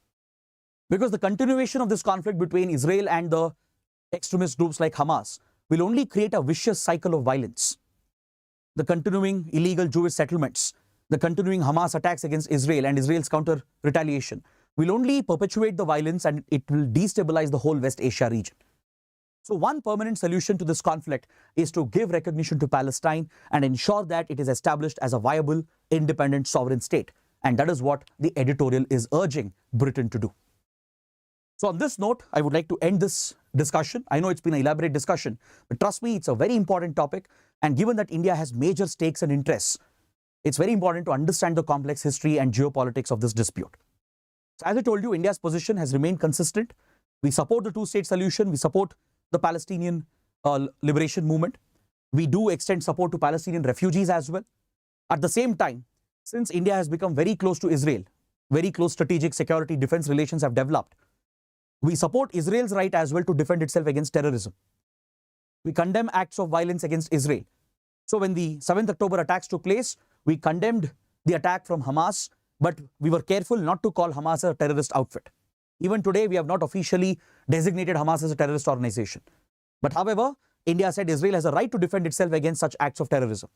Speaker 1: Because the continuation of this conflict between Israel and the extremist groups like Hamas will only create a vicious cycle of violence. The continuing illegal Jewish settlements, the continuing Hamas attacks against Israel and Israel's counter retaliation will only perpetuate the violence, and it will destabilize the whole West Asia region. So one permanent solution to this conflict is to give recognition to Palestine and ensure that it is established as a viable, independent, sovereign state. And that is what the editorial is urging Britain to do. So on this note, I would like to end this discussion. I know it's been an elaborate discussion, but trust me, it's a very important topic. And given that India has major stakes and interests, it's very important to understand the complex history and geopolitics of this dispute. So as I told you, India's position has remained consistent. We support the two-state solution. We support the Palestinian liberation movement. We do extend support to Palestinian refugees as well. At the same time, since India has become very close to Israel, very close strategic security defense relations have developed, we support Israel's right as well to defend itself against terrorism. We condemn acts of violence against Israel. So when the 7th October attacks took place, we condemned the attack from Hamas, but we were careful not to call Hamas a terrorist outfit. Even today, we have not officially designated Hamas as a terrorist organization. But however, India said Israel has a right to defend itself against such acts of terrorism.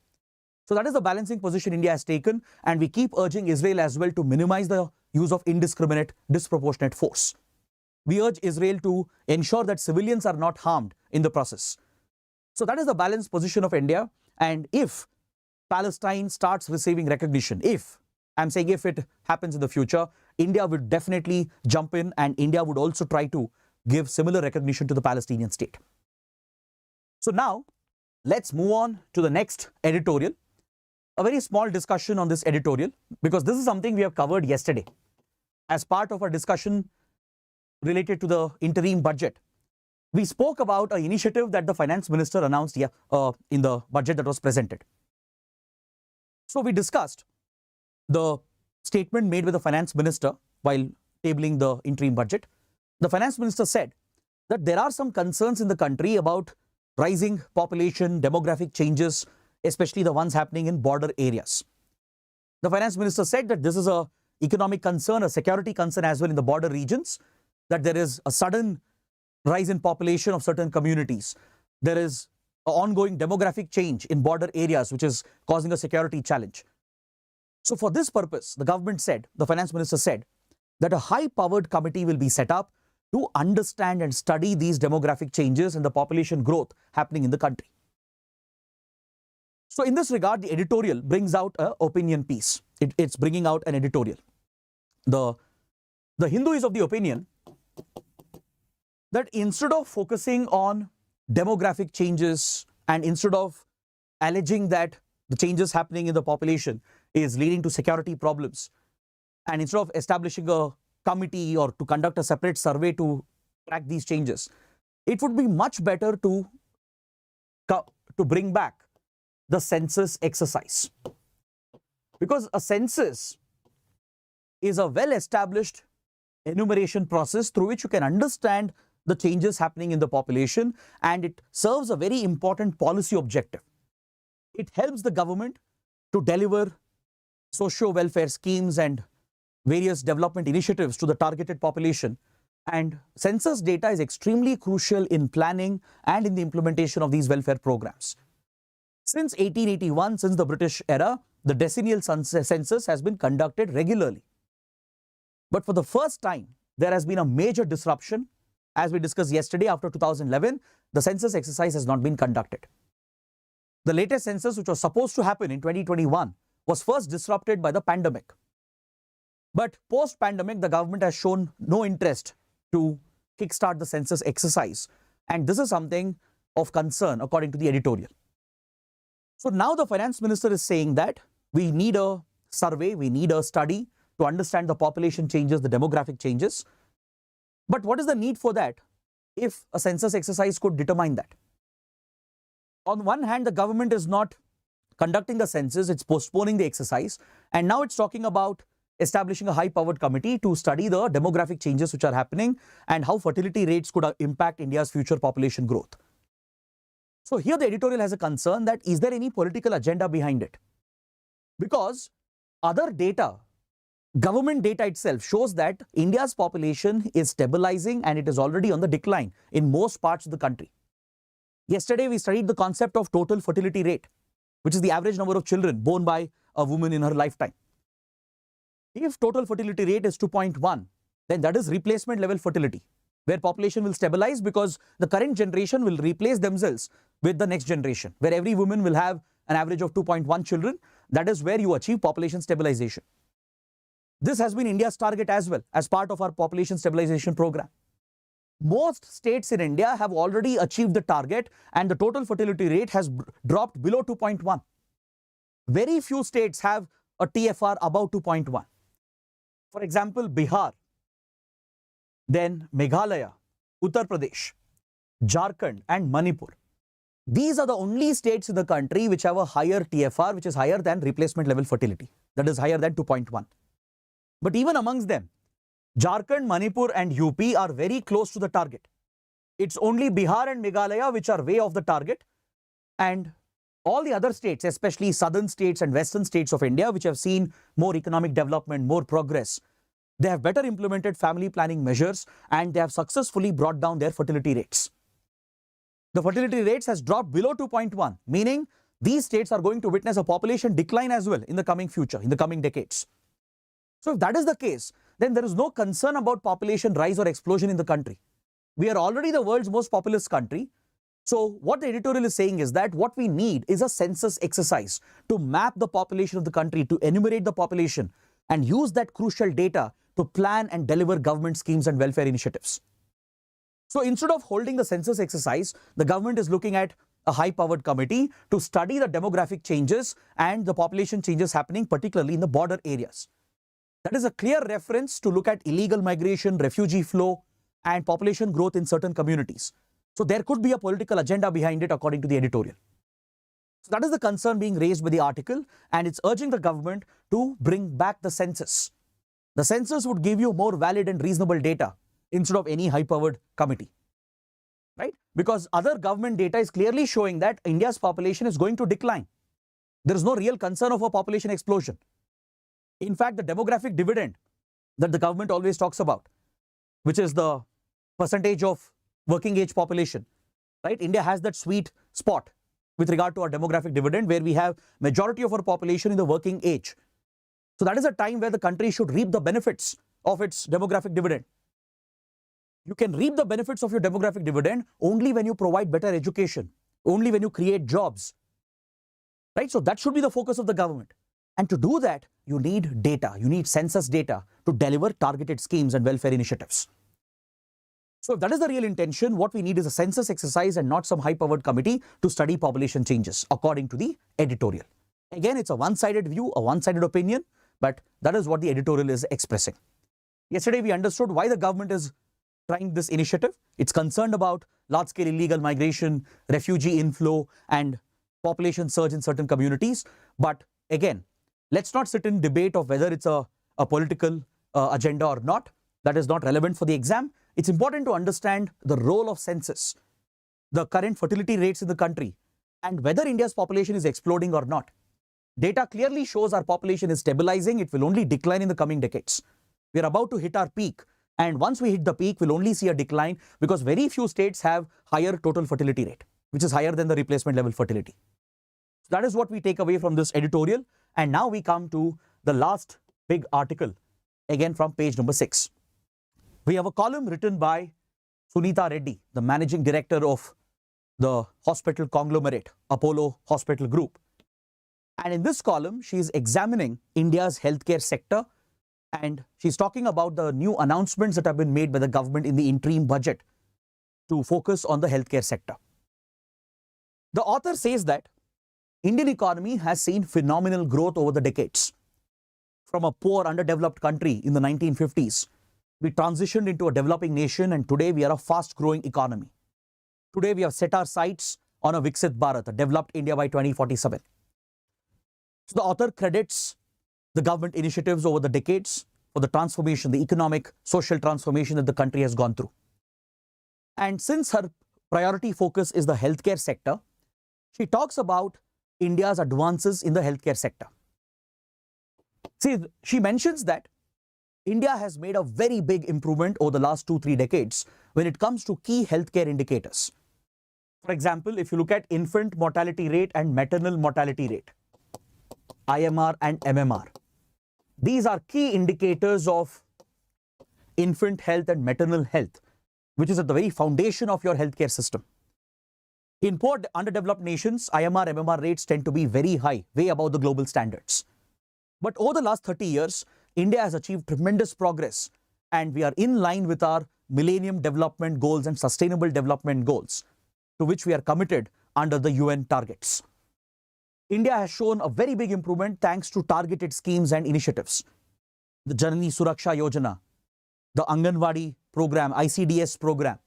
Speaker 1: So that is the balancing position India has taken, and we keep urging Israel as well to minimize the use of indiscriminate, disproportionate force. We urge Israel to ensure that civilians are not harmed in the process. So that is the balanced position of India. And if Palestine starts receiving recognition, I'm saying if it happens in the future, India would definitely jump in, and India would also try to give similar recognition to the Palestinian state. So now, let's move on to the next editorial. A very small discussion on this editorial, because this is something we have covered yesterday as part of our discussion related to the interim budget. We spoke about an initiative that the finance minister announced in the budget that was presented. So we discussed the statement made by the finance minister while tabling the interim budget. The finance minister said that there are some concerns in the country about rising population, demographic changes, especially the ones happening in border areas. The finance minister said that this is an economic concern, a security concern as well in the border regions, that there is a sudden rise in population of certain communities. There is an ongoing demographic change in border areas, which is causing a security challenge. So for this purpose, the government said, the finance minister said, that a high-powered committee will be set up to understand and study these demographic changes and the population growth happening in the country. So in this regard, the editorial brings out an opinion piece. It's bringing out an editorial. The Hindu is of the opinion that instead of focusing on demographic changes and instead of alleging that the changes happening in the population is leading to security problems, and instead of establishing a committee or to conduct a separate survey to track these changes, it would be much better to bring back the census exercise. Because a census is a well-established enumeration process through which you can understand the changes happening in the population, and it serves a very important policy objective. It helps the government to deliver socio-welfare schemes and various development initiatives to the targeted population, and census data is extremely crucial in planning and in the implementation of these welfare programs. Since 1881, since the British era, the decennial census has been conducted regularly. But for the first time, there has been a major disruption. As we discussed yesterday, after 2011, the census exercise has not been conducted. The latest census, which was supposed to happen in 2021, was first disrupted by the pandemic. But post-pandemic, the government has shown no interest to kickstart the census exercise. And this is something of concern, according to the editorial. So now the finance minister is saying that we need a survey, we need a study to understand the population changes, the demographic changes. But what is the need for that if a census exercise could determine that? On one hand, the government is not conducting the census, it's postponing the exercise. And now it's talking about establishing a high-powered committee to study the demographic changes which are happening and how fertility rates could impact India's future population growth. So here the editorial has a concern that is there any political agenda behind it? Because other data, government data itself shows that India's population is stabilizing and it is already on the decline in most parts of the country. Yesterday we studied the concept of total fertility rate, which is the average number of children born by a woman in her lifetime. If total fertility rate is 2.1, then that is replacement level fertility, where population will stabilize because the current generation will replace themselves with the next generation, where every woman will have an average of 2.1 children. That is where you achieve population stabilization. This has been India's target as well as part of our population stabilization program. Most states in India have already achieved the target and the total fertility rate has dropped below 2.1. Very few states have a TFR above 2.1. For example, Bihar, then Meghalaya, Uttar Pradesh, Jharkhand and Manipur. These are the only states in the country which have a higher TFR, which is higher than replacement level fertility, that is higher than 2.1. But even amongst them, Jharkhand, Manipur and UP are very close to the target. It's only Bihar and Meghalaya which are way off the target, and all the other states, especially southern states and western states of India, which have seen more economic development, more progress, they have better implemented family planning measures and they have successfully brought down their fertility rates. The fertility rates has dropped below 2.1, meaning these states are going to witness a population decline as well in the coming future, in the coming decades. So if that is the case, then there is no concern about population rise or explosion in the country. We are already the world's most populous country. So what the editorial is saying is that what we need is a census exercise to map the population of the country, to enumerate the population and use that crucial data to plan and deliver government schemes and welfare initiatives. So instead of holding the census exercise, the government is looking at a high-powered committee to study the demographic changes and the population changes happening, particularly in the border areas. That is a clear reference to look at illegal migration, refugee flow, and population growth in certain communities. So there could be a political agenda behind it, according to the editorial. So that is the concern being raised by the article, and it's urging the government to bring back the census. The census would give you more valid and reasonable data instead of any high-powered committee, right? Because other government data is clearly showing that India's population is going to decline. There is no real concern of a population explosion. In fact, the demographic dividend that the government always talks about, which is the percentage of working age population, right? India has that sweet spot with regard to our demographic dividend where we have majority of our population in the working age. So that is a time where the country should reap the benefits of its demographic dividend. You can reap the benefits of your demographic dividend only when you provide better education, only when you create jobs, right? So that should be the focus of the government. And to do that, you need data, you need census data to deliver targeted schemes and welfare initiatives. So if that is the real intention, what we need is a census exercise and not some high-powered committee to study population changes, according to the editorial. Again, it's a one-sided view, a one-sided opinion, but that is what the editorial is expressing. Yesterday, we understood why the government is trying this initiative. It's concerned about large-scale illegal migration, refugee inflow, and population surge in certain communities. But again, let's not sit in debate of whether it's a political agenda or not. That is not relevant for the exam. It's important to understand the role of census, the current fertility rates in the country, and whether India's population is exploding or not. Data clearly shows our population is stabilizing. It will only decline in the coming decades. We are about to hit our peak. And once we hit the peak, we'll only see a decline because very few states have higher total fertility rate, which is higher than the replacement level fertility. So that is what we take away from this editorial. And now we come to the last big article, again from page number 6. We have a column written by Sunita Reddy, the managing director of the hospital conglomerate, Apollo Hospital Group. And in this column, she is examining India's healthcare sector, and she's talking about the new announcements that have been made by the government in the interim budget to focus on the healthcare sector. The author says that Indian economy has seen phenomenal growth over the decades. From a poor, underdeveloped country in the 1950s, we transitioned into a developing nation, and today we are a fast-growing economy. Today we have set our sights on a Viksit Bharat, a developed India by 2047. So the author credits the government initiatives over the decades for the transformation, the economic, social transformation that the country has gone through. And since her priority focus is the healthcare sector, she talks about India's advances in the healthcare sector. See, she mentions that India has made a very big improvement over the last 2-3 decades when it comes to key healthcare indicators. For example, if you look at infant mortality rate and maternal mortality rate, IMR and MMR, these are key indicators of infant health and maternal health, which is at the very foundation of your healthcare system. In poor, underdeveloped nations, IMR, MMR rates tend to be very high, way above the global standards. But over the last 30 years, India has achieved tremendous progress, and we are in line with our Millennium Development Goals and Sustainable Development Goals, to which we are committed under the UN targets. India has shown a very big improvement thanks to targeted schemes and initiatives. The Janani Suraksha Yojana, the Anganwadi program, ICDS program.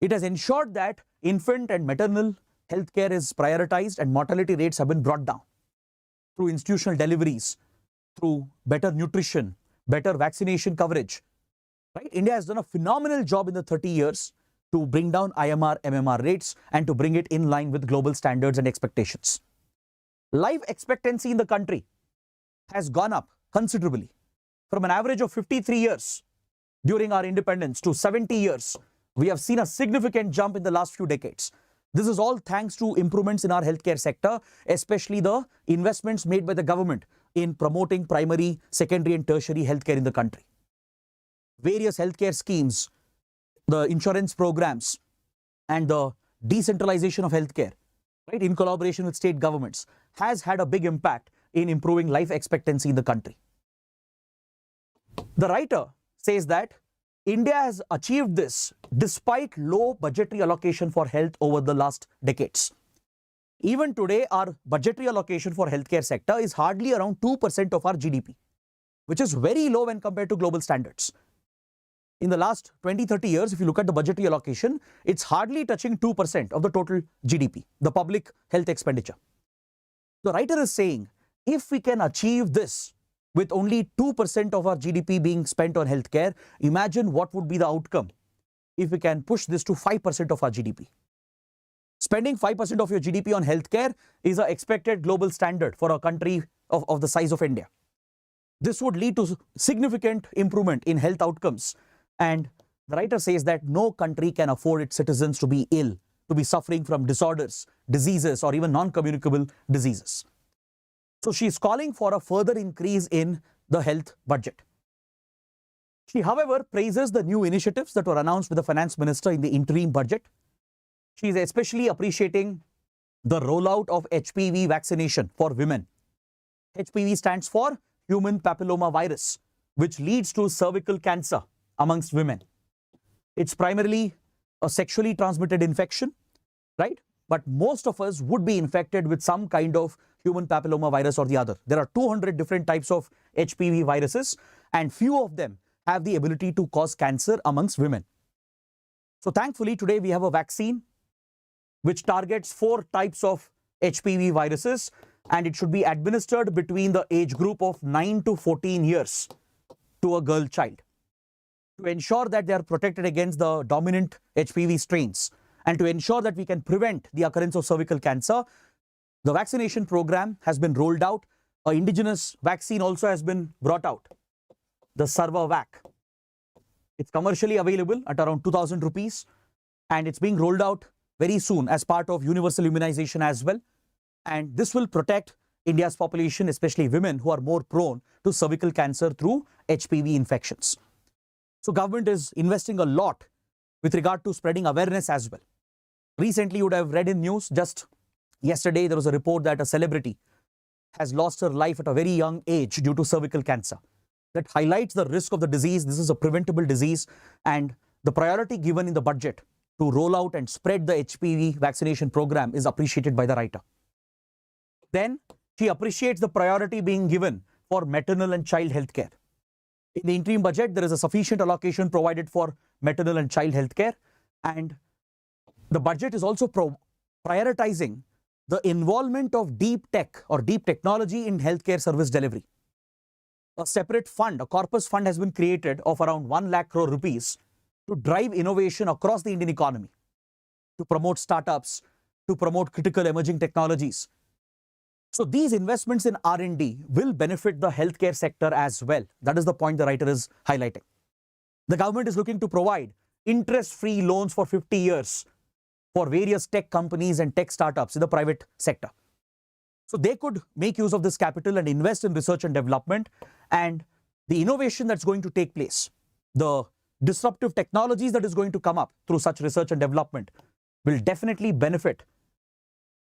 Speaker 1: It has ensured that infant and maternal healthcare is prioritized and mortality rates have been brought down through institutional deliveries, through better nutrition, better vaccination coverage. Right? India has done a phenomenal job in the 30 years to bring down IMR, MMR rates and to bring it in line with global standards and expectations. Life expectancy in the country has gone up considerably from an average of 53 years during our independence to 70 years. We have seen a significant jump in the last few decades. This is all thanks to improvements in our healthcare sector, especially the investments made by the government in promoting primary, secondary and tertiary healthcare in the country. Various healthcare schemes, the insurance programs and the decentralization of healthcare, right, in collaboration with state governments, has had a big impact in improving life expectancy in the country. The writer says that India has achieved this despite low budgetary allocation for health over the last decades. Even today, our budgetary allocation for healthcare sector is hardly around 2% of our GDP, which is very low when compared to global standards. In the last 20-30 years, if you look at the budgetary allocation, it's hardly touching 2% of the total GDP, the public health expenditure. The writer is saying, if we can achieve this with only 2% of our GDP being spent on healthcare, imagine what would be the outcome if we can push this to 5% of our GDP. Spending 5% of your GDP on healthcare is an expected global standard for a country of the size of India. This would lead to significant improvement in health outcomes. And the writer says that no country can afford its citizens to be ill, to be suffering from disorders, diseases, or even non-communicable diseases. So she is calling for a further increase in the health budget. She, however, praises the new initiatives that were announced with the finance minister in the interim budget. She is especially appreciating the rollout of HPV vaccination for women. HPV stands for human papilloma virus, which leads to cervical cancer amongst women. It's primarily a sexually transmitted infection, right? But most of us would be infected with some kind of human papilloma virus or the other. There are 200 different types of HPV viruses, and few of them have the ability to cause cancer amongst women. So thankfully, today we have a vaccine which targets 4 types of HPV viruses, and it should be administered between the age group of 9 to 14 years to a girl child to ensure that they are protected against the dominant HPV strains and to ensure that we can prevent the occurrence of cervical cancer. The vaccination program has been rolled out. An indigenous vaccine also has been brought out, the Sarvavac. It's commercially available at around 2,000 rupees, and it's being rolled out very soon as part of universal immunization as well. And this will protect India's population, especially women who are more prone to cervical cancer through HPV infections. So government is investing a lot with regard to spreading awareness as well. Recently, you would have read in news, just yesterday, there was a report that a celebrity has lost her life at a very young age due to cervical cancer. That highlights the risk of the disease. This is a preventable disease, and the priority given in the budget to roll out and spread the HPV vaccination program is appreciated by the writer. Then she appreciates the priority being given for maternal and child health care. In the interim budget, there is a sufficient allocation provided for maternal and child health care, and the budget is also prioritizing the involvement of deep tech or deep technology in healthcare service delivery. A separate fund, a corpus fund, has been created of around 1 lakh crore rupees to drive innovation across the Indian economy, to promote startups, to promote critical emerging technologies. So these investments in R&D will benefit the healthcare sector as well. That is the point the writer is highlighting. The government is looking to provide interest-free loans for 50 years for various tech companies and tech startups in the private sector. So they could make use of this capital and invest in research and development, and the innovation that's going to take place, the disruptive technologies that is going to come up through such research and development will definitely benefit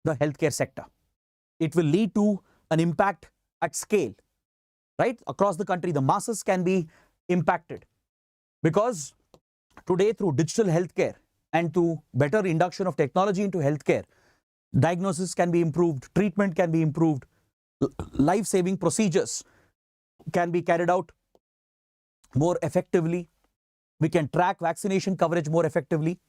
Speaker 1: the healthcare sector. It will lead to an impact at scale, right? Across the country, the masses can be impacted because today through digital healthcare and through better induction of technology into healthcare, diagnosis can be improved, treatment can be improved, life-saving procedures can be carried out more effectively. We can track vaccination coverage more effectively.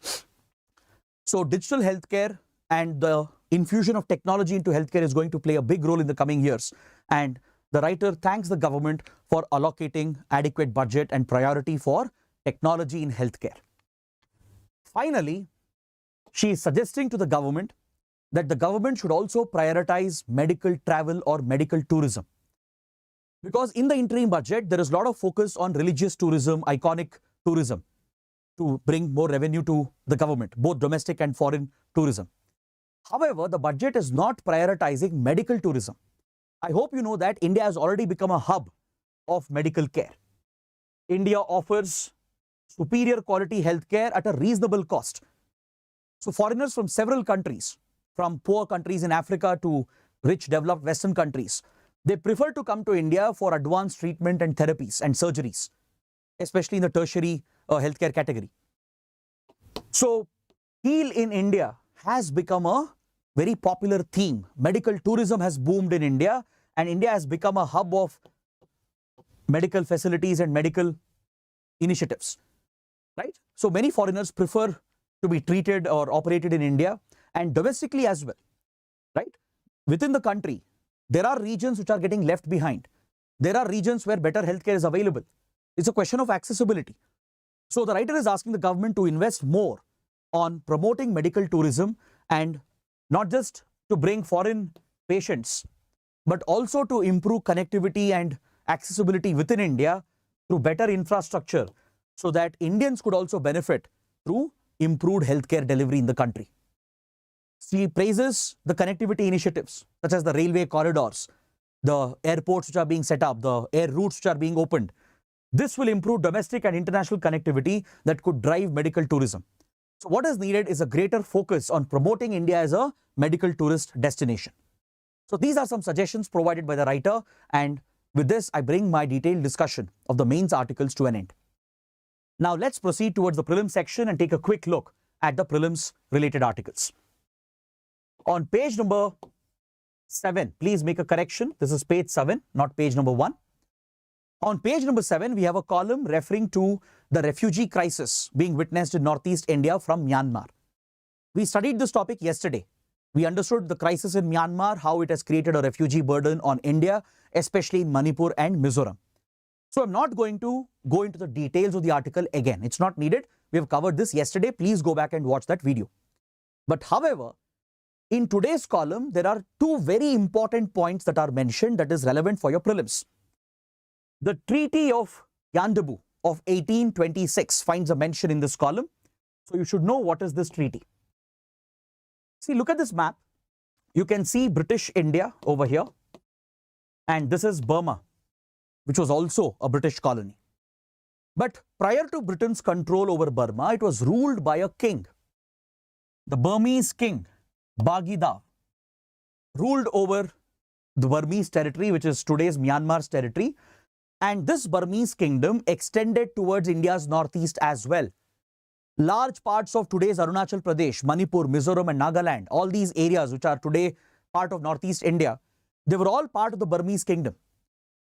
Speaker 1: So digital healthcare and the infusion of technology into healthcare is going to play a big role in the coming years. And the writer thanks the government for allocating adequate budget and priority for technology in healthcare. Finally, she is suggesting to the government that the government should also prioritize medical travel or medical tourism. Because in the interim budget, there is a lot of focus on religious tourism, iconic tourism to bring more revenue to the government, both domestic and foreign tourism. However, the budget is not prioritizing medical tourism. I hope you know that India has already become a hub of medical care. India offers superior quality healthcare at a reasonable cost. So foreigners from several countries, from poor countries in Africa to rich developed Western countries, they prefer to come to India for advanced treatment and therapies and surgeries, especially in the tertiary healthcare category. So Heal in India has become a very popular theme. Medical tourism has boomed in India, and India has become a hub of medical facilities and medical initiatives, right? So many foreigners prefer to be treated or operated in India and domestically as well, right? Within the country, there are regions which are getting left behind. There are regions where better healthcare is available. It's a question of accessibility. So the writer is asking the government to invest more on promoting medical tourism, and not just to bring foreign patients, but also to improve connectivity and accessibility within India through better infrastructure so that Indians could also benefit through improved healthcare delivery in the country. She praises the connectivity initiatives such as the railway corridors, the airports which are being set up, the air routes which are being opened. This will improve domestic and international connectivity that could drive medical tourism. So what is needed is a greater focus on promoting India as a medical tourist destination. So these are some suggestions provided by the writer, and with this I bring my detailed discussion of the mains articles to an end. Now let's proceed towards the prelims section and take a quick look at the prelims related articles. On page number 7, please make a correction. This is page 7, not page number 1. On page number 7, we have a column referring to the refugee crisis being witnessed in Northeast India from Myanmar. We studied this topic yesterday. We understood the crisis in Myanmar, how it has created a refugee burden on India, especially in Manipur and Mizoram. So I'm not going to go into the details of the article again. It's not needed. We have covered this yesterday. Please go back and watch that video. But however, in today's column, there are two very important points that are mentioned that is relevant for your prelims. The Treaty of Yandaboo of 1826 finds a mention in this column. So you should know what is this treaty. See, look at this map. You can see British India over here. And this is Burma, which was also a British colony. But prior to Britain's control over Burma, it was ruled by a king. The Burmese king, Bagida, ruled over the Burmese territory, which is today's Myanmar's territory. And this Burmese kingdom extended towards India's northeast as well. Large parts of today's Arunachal Pradesh, Manipur, Mizoram and Nagaland, all these areas which are today part of northeast India, they were all part of the Burmese kingdom.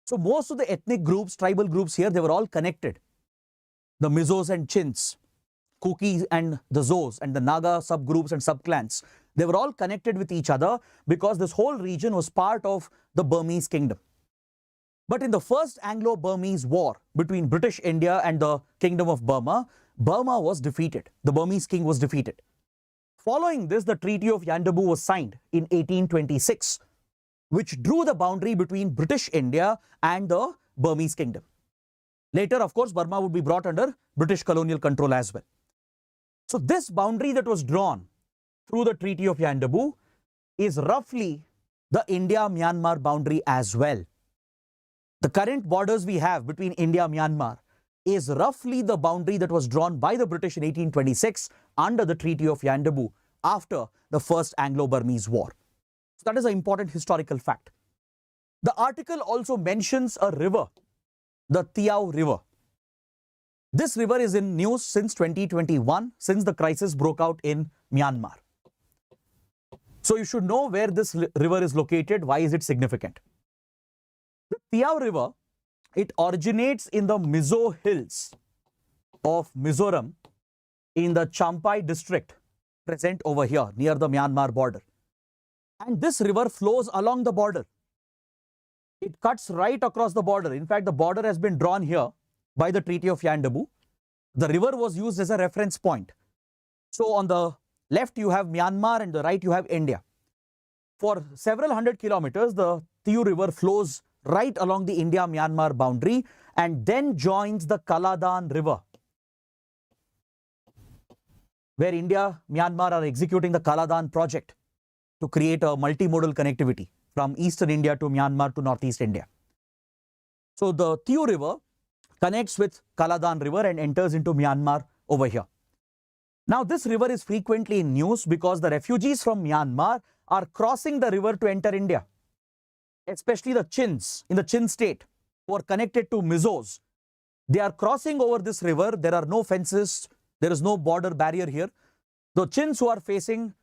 Speaker 1: So most of the ethnic groups, tribal groups here, they were all connected. The Mizos and Chins, Kukis and the Zos and the Naga subgroups and subclans, they were all connected with each other because this whole region was part of the Burmese kingdom. But in the first Anglo-Burmese war between British India and the Kingdom of Burma, Burma was defeated. The Burmese king was defeated. Following this, the Treaty of Yandaboo was signed in 1826, which drew the boundary between British India and the Burmese kingdom. Later, of course, Burma would be brought under British colonial control as well. So this boundary that was drawn through the Treaty of Yandaboo is roughly the India-Myanmar boundary as well. The current borders we have between India and Myanmar is roughly the boundary that was drawn by the British in 1826 under the Treaty of Yandaboo after the First Anglo-Burmese War. So that is an important historical fact. The article also mentions a river, the Tiau River. This river is in news since 2021, since the crisis broke out in Myanmar. So you should know where this river is located. Why is it significant? The Tiau River, it originates in the Mizo Hills of Mizoram in the Champai district, present over here near the Myanmar border. And this river flows along the border. It cuts right across the border. In fact, the border has been drawn here by the Treaty of Yandaboo. The river was used as a reference point. So on the left you have Myanmar and the right you have India. For several hundred kilometers, the Tiau River flows right along the India-Myanmar boundary and then joins the Kaladan River, where India, Myanmar are executing the Kaladan project to create a multimodal connectivity from eastern India to Myanmar to northeast India. So the Tiau River connects with Kaladan River and enters into Myanmar over here. Now this river is frequently in news because the refugees from Myanmar are crossing the river to enter India, especially the Chins in the Chin state who are connected to Mizos. They are crossing over this river. There are no fences. There is no border barrier here. The Chins who are facing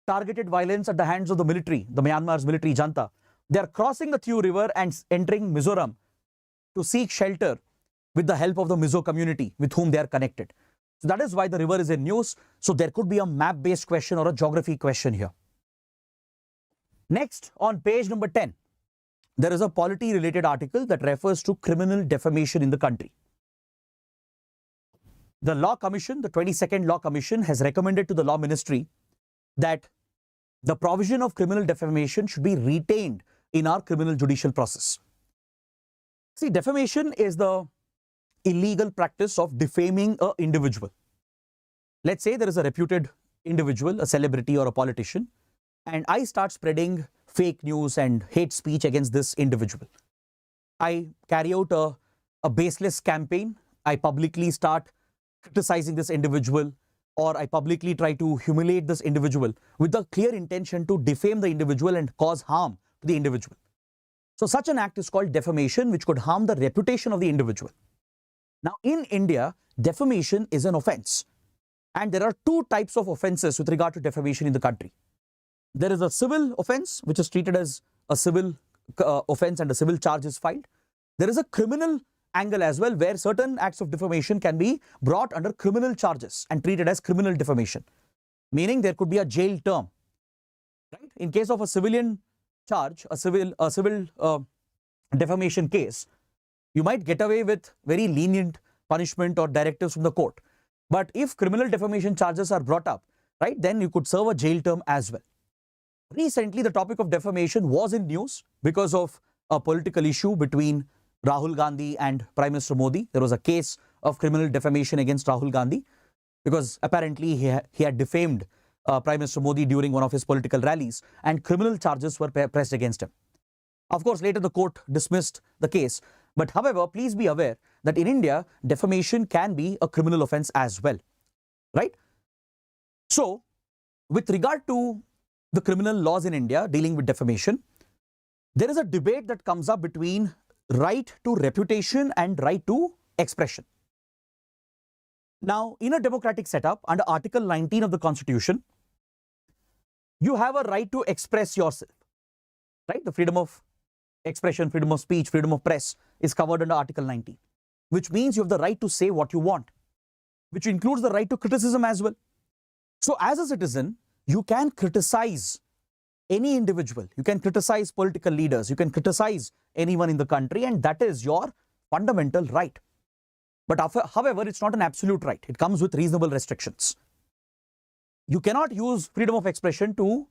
Speaker 1: targeted violence at the hands of the military, the Myanmar's military junta, they are crossing the Tiau River and entering Mizoram to seek shelter with the help of the Mizo community with whom they are connected. So that is why the river is in news. So there could be a map-based question or a geography question here. Next, on page number 10, there is a polity-related article that refers to criminal defamation in the country. The Law Commission, the 22nd Law Commission, has recommended to the Law Ministry that the provision of criminal defamation should be retained in our criminal judicial process. See, defamation is the illegal practice of defaming an individual. Let's say there is a reputed individual, a celebrity or a politician, and I start spreading fake news and hate speech against this individual. I carry out a baseless campaign. I publicly start criticizing this individual, or I publicly try to humiliate this individual with the clear intention to defame the individual and cause harm to the individual. So such an act is called defamation, which could harm the reputation of the individual. Now in India, defamation is an offense. And there are two types of offenses with regard to defamation in the country. There is a civil offense, which is treated as a civil offense and a civil charge is filed. There is a criminal angle as well, where certain acts of defamation can be brought under criminal charges and treated as criminal defamation, meaning there could be a jail term. Right? In case of a civilian charge, a civil defamation case, you might get away with very lenient punishment or directives from the court. But if criminal defamation charges are brought up, right, then you could serve a jail term as well. Recently, the topic of defamation was in news because of a political issue between Rahul Gandhi and Prime Minister Modi. There was a case of criminal defamation against Rahul Gandhi because apparently he had defamed Prime Minister Modi during one of his political rallies, and criminal charges were pressed against him. Of course, later the court dismissed the case. But however, please be aware that in India, defamation can be a criminal offense as well, right? So, with regard to the criminal laws in India dealing with defamation, there is a debate that comes up between right to reputation and right to expression. Now, in a democratic setup, under Article 19 of the Constitution, you have a right to express yourself, right? The freedom of expression, freedom of speech, freedom of press is covered under Article 19, which means you have the right to say what you want, which includes the right to criticism as well. So as a citizen, you can criticize any individual, you can criticize political leaders, you can criticize anyone in the country, and that is your fundamental right. But however, it's not an absolute right. It comes with reasonable restrictions. You cannot use freedom of expression to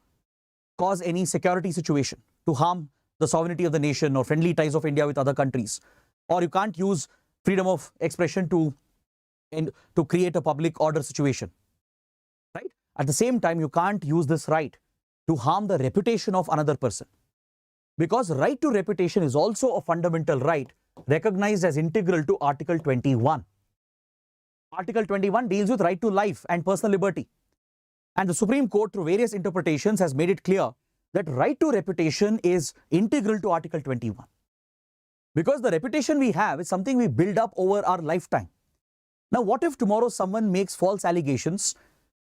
Speaker 1: cause any security situation, to harm the sovereignty of the nation or friendly ties of India with other countries. Or you can't use freedom of expression to create a public order situation, right? At the same time, you can't use this right to harm the reputation of another person, because right to reputation is also a fundamental right recognized as integral to Article 21. Article 21 deals with right to life and personal liberty. And the Supreme Court, through various interpretations, has made it clear that right to reputation is integral to Article 21. Because the reputation we have is something we build up over our lifetime. Now, what if tomorrow someone makes false allegations,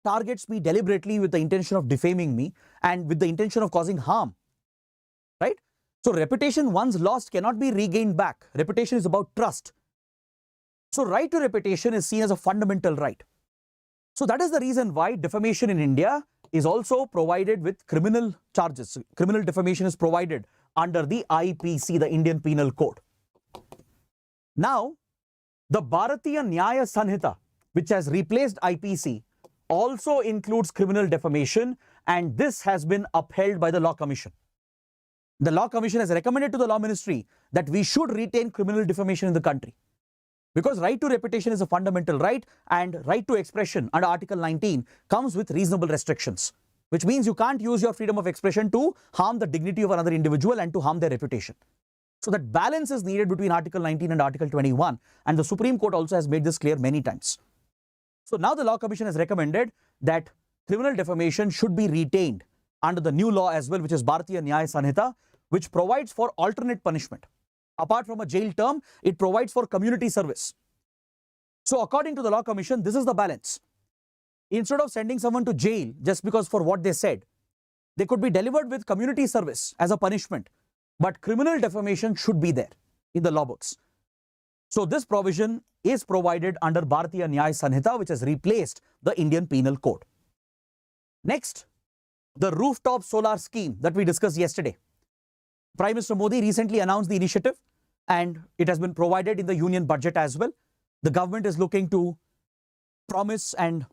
Speaker 1: targets me deliberately with the intention of defaming me and with the intention of causing harm, right? So reputation once lost cannot be regained back. Reputation is about trust. So right to reputation is seen as a fundamental right. So that is the reason why defamation in India is also provided with criminal charges. Criminal defamation is provided under the IPC, the Indian Penal Code. Now, the Bharatiya Nyaya Sanhita, which has replaced IPC, also includes criminal defamation, and this has been upheld by the Law Commission. The Law Commission has recommended to the Law Ministry that we should retain criminal defamation in the country, because right to reputation is a fundamental right, and right to expression under Article 19 comes with reasonable restrictions, which means you can't use your freedom of expression to harm the dignity of another individual and to harm their reputation. So that balance is needed between Article 19 and Article 21, and the Supreme Court also has made this clear many times. So now the Law Commission has recommended that criminal defamation should be retained under the new law as well, which is Bharatiya Nyaya Sanhita, which provides for alternate punishment. Apart from a jail term, it provides for community service. So according to the Law Commission, this is the balance. Instead of sending someone to jail just because for what they said, they could be delivered with community service as a punishment. But criminal defamation should be there in the law books. So this provision is provided under Bharatiya Nyaya Sanhita, which has replaced the Indian Penal Code. Next, the rooftop solar scheme that we discussed yesterday. Prime Minister Modi recently announced the initiative, and it has been provided in the union budget as well. The government is looking to promise and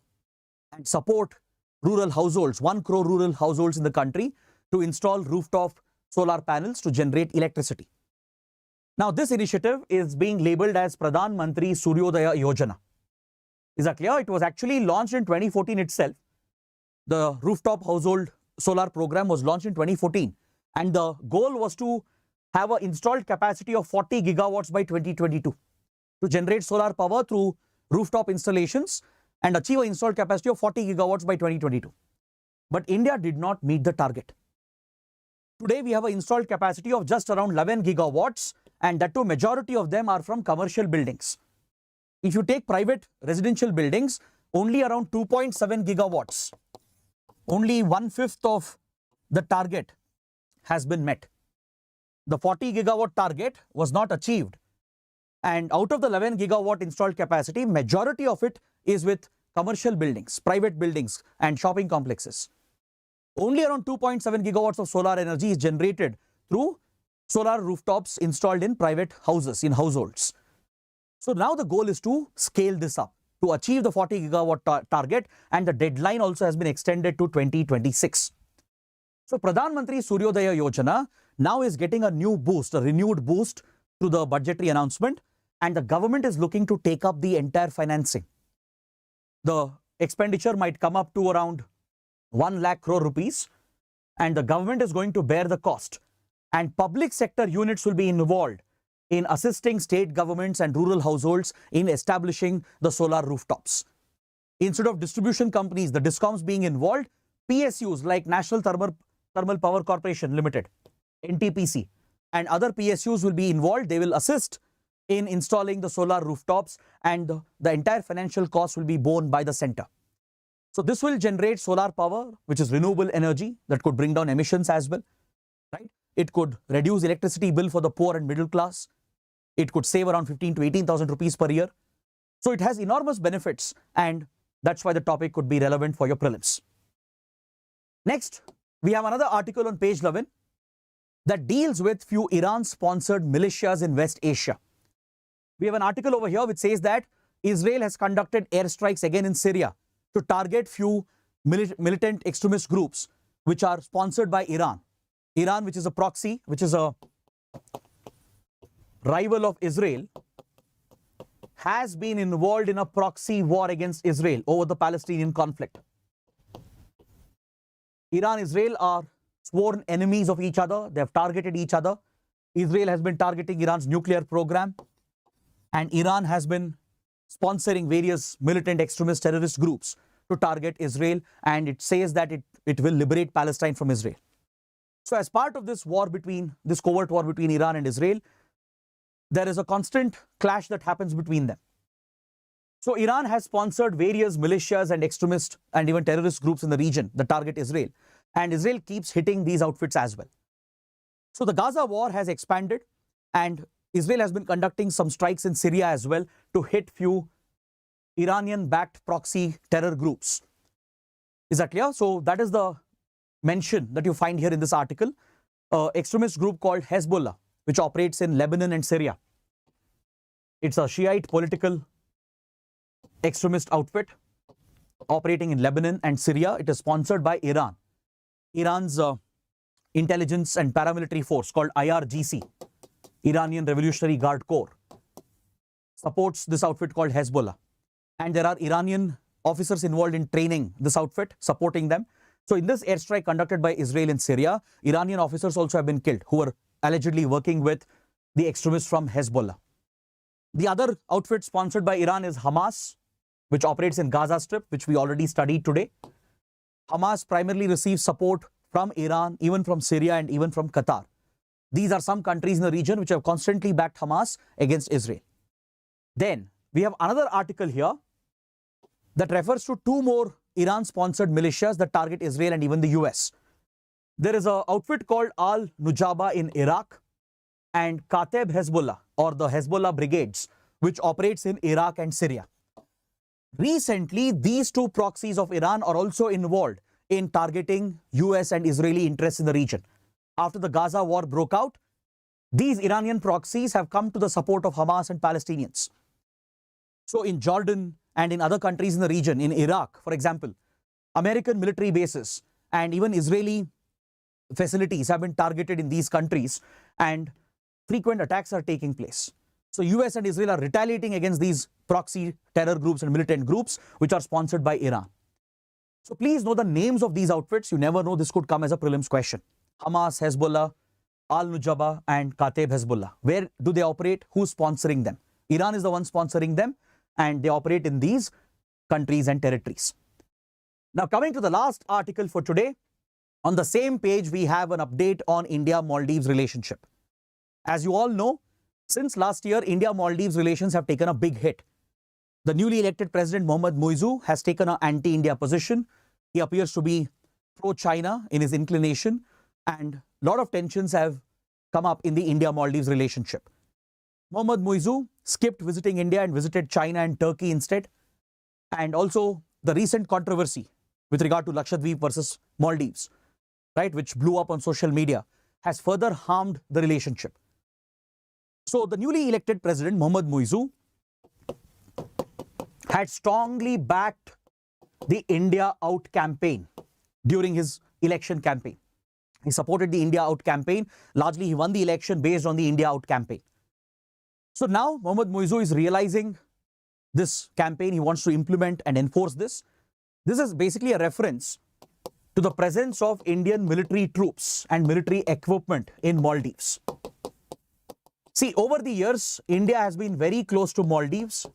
Speaker 1: support rural households, 1 crore rural households in the country, to install rooftop solar panels to generate electricity. Now, this initiative is being labeled as Pradhan Mantri Suryoday Yojana. Is that clear? It was actually launched in 2014 itself. The rooftop household solar program was launched in 2014. And the goal was to have an installed capacity of 40 gigawatts by 2022 to generate solar power through rooftop installations and achieve an installed capacity of 40 gigawatts by 2022. But India did not meet the target. Today, we have an installed capacity of just around 11 gigawatts, and that too, majority of them are from commercial buildings. If you take private residential buildings, only around 2.7 gigawatts, only 1/5 of the target has been met. The 40 gigawatt target was not achieved. And out of the 11 gigawatt installed capacity, majority of it is with commercial buildings, private buildings and shopping complexes. Only around 2.7 gigawatts of solar energy is generated through solar rooftops installed in private houses, in households. So now the goal is to scale this up to achieve the 40 gigawatt target, and the deadline also has been extended to 2026. So Pradhan Mantri Suryoday Yojana now is getting a new boost, a renewed boost through the budgetary announcement, and the government is looking to take up the entire financing. The expenditure might come up to around 1 lakh crore rupees, and the government is going to bear the cost, and public sector units will be involved in assisting state governments and rural households in establishing the solar rooftops. Instead of distribution companies, the DISCOMs being involved, PSUs like National Thermal Power Corporation Limited, NTPC, and other PSUs will be involved. They will assist in installing the solar rooftops, and the entire financial cost will be borne by the center. So this will generate solar power, which is renewable energy that could bring down emissions as well, right? It could reduce electricity bill for the poor and middle class. It could save around 15 to 18,000 rupees per year. So it has enormous benefits, and that's why the topic could be relevant for your prelims. Next, we have another article on page 11 that deals with few Iran-sponsored militias in West Asia. We have an article over here which says that Israel has conducted airstrikes again in Syria to target few militant extremist groups which are sponsored by Iran. Iran, which is a proxy, which is a rival of Israel, has been involved in a proxy war against Israel over the Palestinian conflict. Iran and Israel are sworn enemies of each other. They have targeted each other. Israel has been targeting Iran's nuclear program, and Iran has been sponsoring various militant extremist terrorist groups to target Israel, and it says that it will liberate Palestine from Israel. So as part of this covert war between Iran and Israel, there is a constant clash that happens between them. So Iran has sponsored various militias and extremist and even terrorist groups in the region that target Israel, and Israel keeps hitting these outfits as well. So the Gaza war has expanded, and Israel has been conducting some strikes in Syria as well to hit few Iranian-backed proxy terror groups. Is that clear? So that is the mention that you find here in this article. Extremist group called Hezbollah, which operates in Lebanon and Syria. It's a Shiite political extremist outfit operating in Lebanon and Syria. It is sponsored by Iran. Iran's intelligence and paramilitary force called IRGC, Iranian Revolutionary Guard Corps, supports this outfit called Hezbollah. And there are Iranian officers involved in training this outfit, supporting them. So in this airstrike conducted by Israel in Syria, Iranian officers also have been killed who were allegedly working with the extremists from Hezbollah. The other outfit sponsored by Iran is Hamas, which operates in Gaza Strip, which we already studied today. Hamas primarily receives support from Iran, even from Syria, and even from Qatar. These are some countries in the region which have constantly backed Hamas against Israel. Then we have another article here that refers to two more Iran-sponsored militias that target Israel and even the US. There is an outfit called Al-Nujaba in Iraq and Kateb Hezbollah, or the Hezbollah Brigades, which operates in Iraq and Syria. Recently, these two proxies of Iran are also involved in targeting US and Israeli interests in the region. After the Gaza war broke out, these Iranian proxies have come to the support of Hamas and Palestinians. So in Jordan and in other countries in the region, in Iraq, for example, American military bases and even Israeli facilities have been targeted in these countries, and frequent attacks are taking place. So US and Israel are retaliating against these proxy terror groups and militant groups which are sponsored by Iran. So please know the names of these outfits. You never know, this could come as a prelims question. Hamas, Hezbollah, Al-Nujaba and Kateb Hezbollah. Where do they operate? Who's sponsoring them? Iran is the one sponsoring them, and they operate in these countries and territories. Now, coming to the last article for today, on the same page, we have an update on India-Maldives relationship. As you all know, since last year, India-Maldives relations have taken a big hit. The newly elected President Mohammad Muizzu has taken an anti-India position. He appears to be pro-China in his inclination, and a lot of tensions have come up in the India-Maldives relationship. Mohammad Muizzu skipped visiting India and visited China and Turkey instead. And also the recent controversy with regard to Lakshadweep versus Maldives, right, which blew up on social media, has further harmed the relationship. So the newly elected President Mohammad Muizzu had strongly backed the India Out campaign during his election campaign. He supported the India Out campaign. Largely, he won the election based on the India Out campaign. So now Mohammad Muizzu is realizing this campaign. He wants to implement and enforce this. This is basically a reference to the presence of Indian military troops and military equipment in Maldives. See, over the years, India has been very close to Maldives.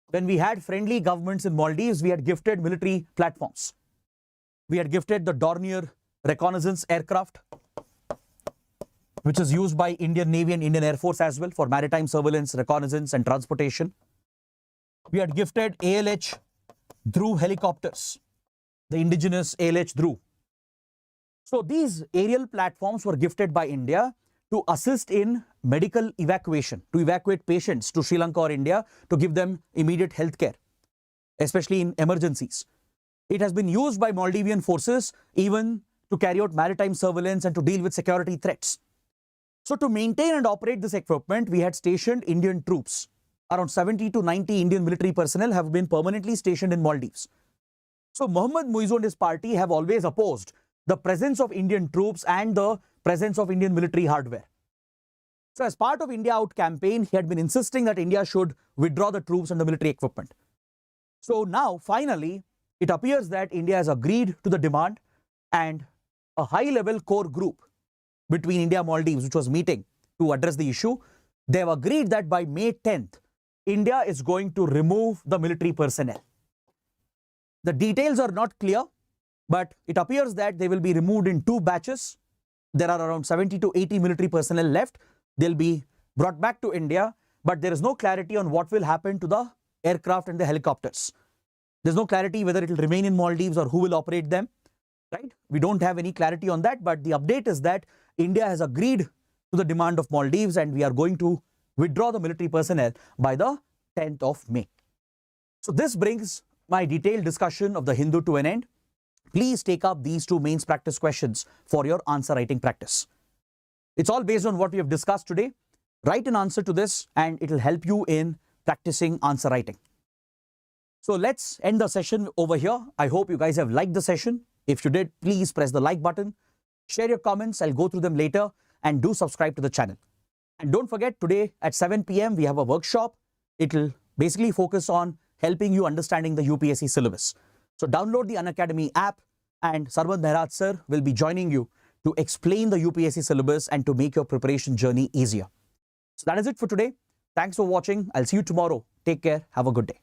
Speaker 1: When we had friendly governments in Maldives, we had gifted military platforms. We had gifted the Dornier reconnaissance aircraft, which is used by Indian Navy and Indian Air Force as well for maritime surveillance, reconnaissance and transportation. We had gifted ALH Dhruv helicopters, the indigenous ALH Dhruv. So these aerial platforms were gifted by India to assist in medical evacuation, to evacuate patients to Sri Lanka or India, to give them immediate health care, especially in emergencies. It has been used by Maldivian forces even to carry out maritime surveillance and to deal with security threats. So to maintain and operate this equipment, we had stationed Indian troops. Around 70 to 90 Indian military personnel have been permanently stationed in Maldives. So Mohammad Muizzu and his party have always opposed the presence of Indian troops and the presence of Indian military hardware. So as part of India Out campaign, he had been insisting that India should withdraw the troops and the military equipment. So now, finally, it appears that India has agreed to the demand, and a high-level core group between India and Maldives, which was meeting to address the issue, they have agreed that by May 10th, India is going to remove the military personnel. The details are not clear, but it appears that they will be removed in 2 batches. There are around 70 to 80 military personnel left. They'll be brought back to India, but there is no clarity on what will happen to the aircraft and the helicopters. There's no clarity whether it will remain in Maldives or who will operate them, right? We don't have any clarity on that, but the update is that India has agreed to the demand of Maldives, and we are going to withdraw the military personnel by the 10th of May. So this brings my detailed discussion of the Hindu to an end. Please take up these 2 mains practice questions for your answer writing practice. It's all based on what we have discussed today. Write an answer to this and it will help you in practicing answer writing. So let's end the session over here. I hope you guys have liked the session. If you did, please press the like button. Share your comments. I'll go through them later, and do subscribe to the channel. And don't forget, today at 7 p.m. we have a workshop. It will basically focus on helping you understanding the UPSC syllabus. So download the Unacademy app, and Sarmad Sir will be joining you to explain the UPSC syllabus and to make your preparation journey easier. So that is it for today. Thanks for watching. I'll see you tomorrow. Take care. Have a good day.